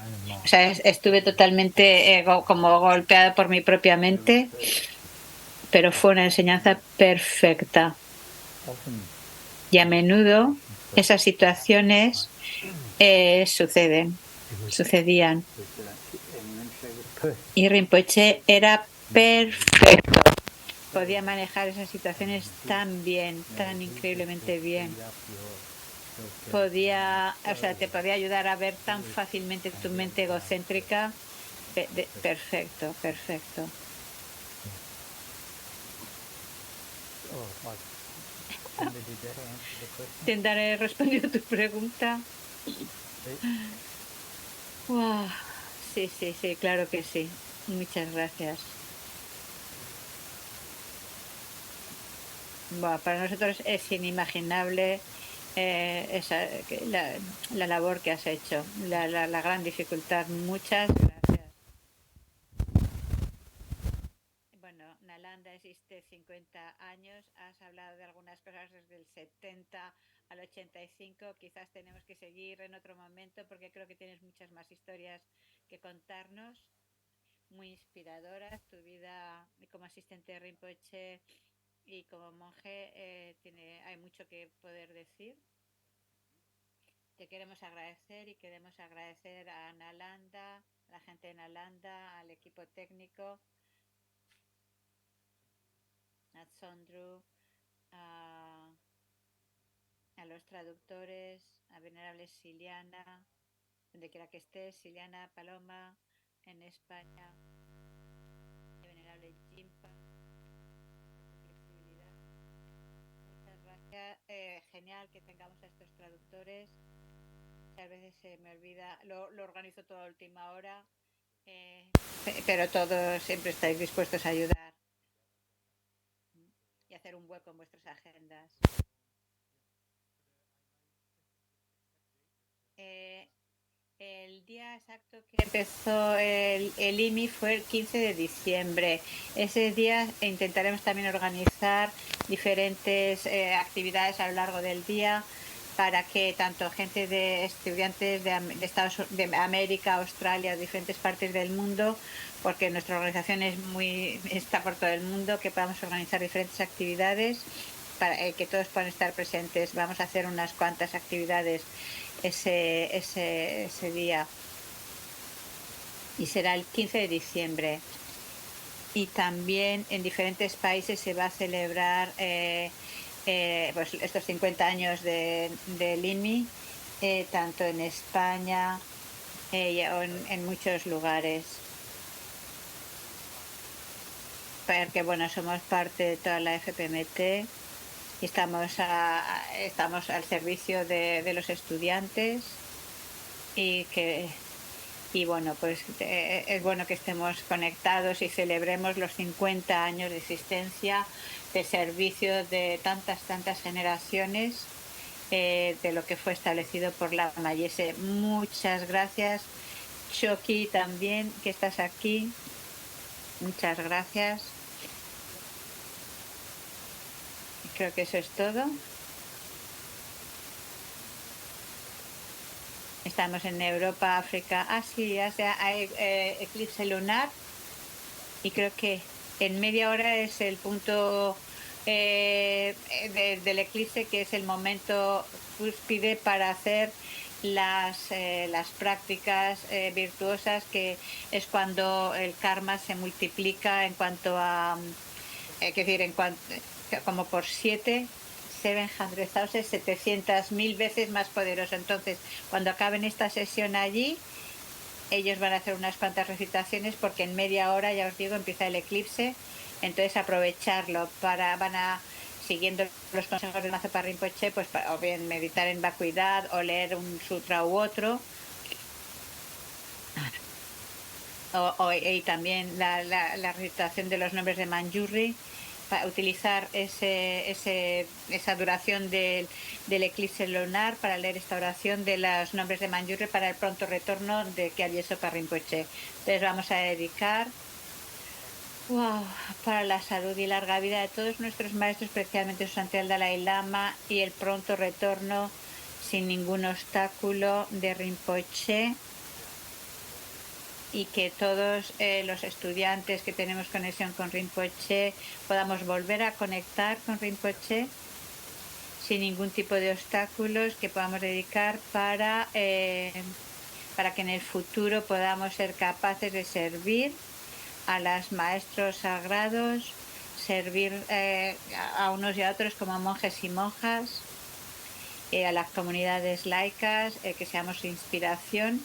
Estuve totalmente como golpeada por mi propia mente, pero fue una enseñanza perfecta. Y a menudo esas situaciones sucedían. Y Rinpoche era perfecto. Podía manejar esas situaciones tan bien, tan increíblemente bien. Te podía ayudar a ver tan fácilmente tu mente egocéntrica, Perfecto, perfecto. Oh, like, Linda, did that answer the question? ¿Intentaré responder a tu pregunta? Wow. Sí, sí, sí, claro que sí. Muchas gracias. Bueno, para nosotros es inimaginable la labor que has hecho, la gran dificultad. Muchas gracias. Bueno, Nalanda existe 50 años. Has hablado de algunas cosas desde el 70 al 85. Quizás tenemos que seguir en otro momento porque creo que tienes muchas más historias que contarnos. Muy inspiradoras. Tu vida como asistente de Rinpoche y como monje hay mucho que poder decir. Te queremos agradecer y queremos agradecer a Nalanda, a la gente de Nalanda, al equipo técnico, a Sondru, a los traductores, a Venerable Siliana, donde quiera que estés, Siliana Paloma, en España, a Venerable Jimpa, flexibilidad. Muchas gracias. Genial que tengamos a estos traductores. A veces se me olvida, lo organizo todo a última hora, pero todos siempre estáis dispuestos a ayudar y hacer un hueco en vuestras agendas. El día exacto que empezó el IMI fue el 15 de diciembre. Ese día intentaremos también organizar diferentes actividades a lo largo del día para que tanto gente de estudiantes de de América, Australia, diferentes partes del mundo, porque nuestra organización está por todo el mundo, que podamos organizar diferentes actividades para que todos puedan estar presentes. Vamos a hacer unas cuantas actividades ese día y será el 15 de diciembre. Y también en diferentes países se va a celebrar pues estos 50 años de IMI, tanto en España y en muchos lugares. Porque bueno, somos parte de toda la FPMT y estamos al servicio de los estudiantes y bueno, pues es bueno que estemos conectados y celebremos los 50 años de existencia, de servicio de tantas generaciones de lo que fue establecido por la Mayese. Muchas gracias. Shoki también, que estás aquí. Muchas gracias. Creo que eso es todo. Estamos en Europa, África, Asia, hay eclipse lunar y creo que en media hora es el punto del eclipse, que es el momento cúspide para hacer las prácticas virtuosas, que es cuando el karma se multiplica en cuanto a, como por 700.000 veces más poderoso. Entonces, cuando acaben esta sesión allí, ellos van a hacer unas cuantas recitaciones porque en media hora, ya os digo, empieza el eclipse. Entonces, aprovecharlo siguiendo los consejos de Mazepa Rinpoche, pues o bien meditar en vacuidad o leer un sutra u otro. Y también la recitación de los nombres de Manjusri, para utilizar esa duración del eclipse lunar para leer esta oración de los nombres de Manjusri para el pronto retorno de Kyabje Sopa Rinpoche. Entonces vamos a dedicar para la salud y larga vida de todos nuestros maestros, especialmente su santidad el Dalai Lama, y el pronto retorno sin ningún obstáculo de Rinpoche, y que todos los estudiantes que tenemos conexión con Rinpoche podamos volver a conectar con Rinpoche sin ningún tipo de obstáculos, que podamos dedicar para que en el futuro podamos ser capaces de servir a los maestros sagrados, servir a unos y a otros como monjes y monjas, a las comunidades laicas, que seamos inspiración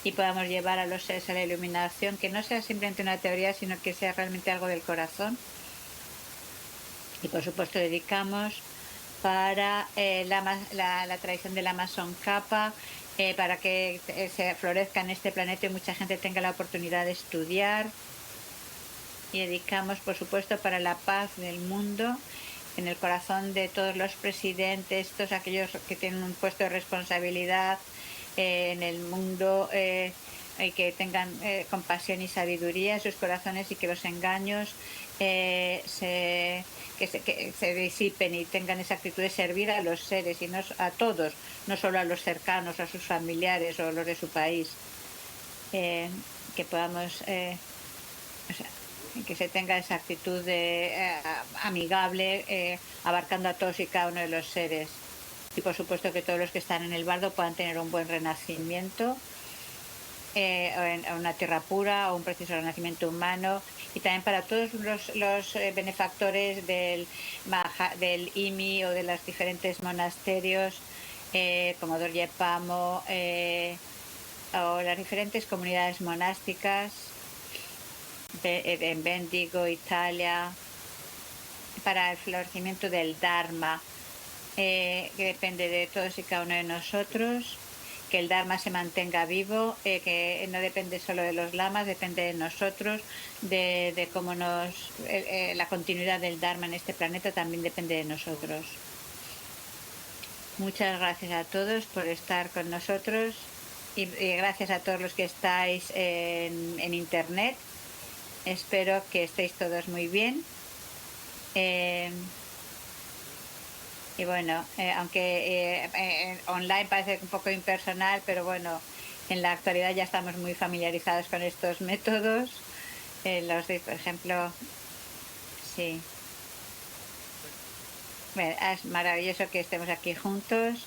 y podamos llevar a los seres a la iluminación, que no sea simplemente una teoría, sino que sea realmente algo del corazón. Y por supuesto dedicamos para la tradición del Amazon Kappa, para que se florezca en este planeta y mucha gente tenga la oportunidad de estudiar. Y dedicamos, por supuesto, para la paz del mundo, en el corazón de todos los presidentes, todos aquellos que tienen un puesto de responsabilidad en el mundo, y que tengan compasión y sabiduría en sus corazones, y que los engaños que se disipen y tengan esa actitud de servir a los seres y no a todos, no solo a los cercanos, a sus familiares o a los de su país. Que podamos, o sea, que se tenga esa actitud amigable, abarcando a todos y cada uno de los seres. Y por supuesto que todos los que están en el bardo puedan tener un buen renacimiento, o en una tierra pura, o un preciso renacimiento humano. Y también para todos los benefactores del IMI o de los diferentes monasterios, como Dorje Pamo, o las diferentes comunidades monásticas en Bendigo, Italia, para el florecimiento del Dharma, que depende de todos y cada uno de nosotros, que el Dharma se mantenga vivo, que no depende solo de los lamas, depende de nosotros, de cómo la continuidad del Dharma en este planeta también depende de nosotros. Muchas gracias a todos por estar con nosotros, y gracias a todos los que estáis en Internet. Espero que estéis todos muy bien. Y bueno, aunque online parece un poco impersonal, pero bueno, en la actualidad ya estamos muy familiarizados con estos métodos. Por ejemplo, sí. Bueno, es maravilloso que estemos aquí juntos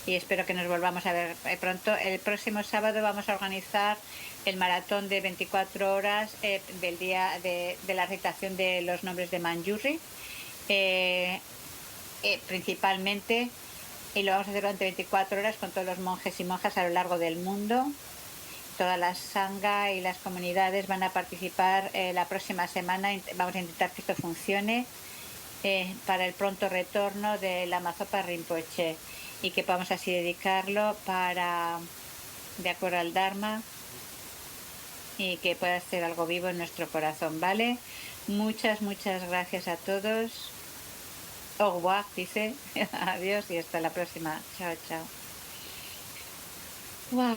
y espero que nos volvamos a ver pronto. El próximo sábado vamos a organizar el maratón de 24 horas del día de la recitación de los nombres de Manjusri. Principalmente, y lo vamos a hacer durante 24 horas con todos los monjes y monjas a lo largo del mundo. Todas las sangha y las comunidades van a participar la próxima semana. Vamos a intentar que esto funcione para el pronto retorno de Lama Zopa Rinpoche, y que podamos así dedicarlo de acuerdo al Dharma, y que pueda ser algo vivo en nuestro corazón, ¿vale? Muchas gracias a todos. Au revoir, dice. Adiós y hasta la próxima. Chao, chao. Wow.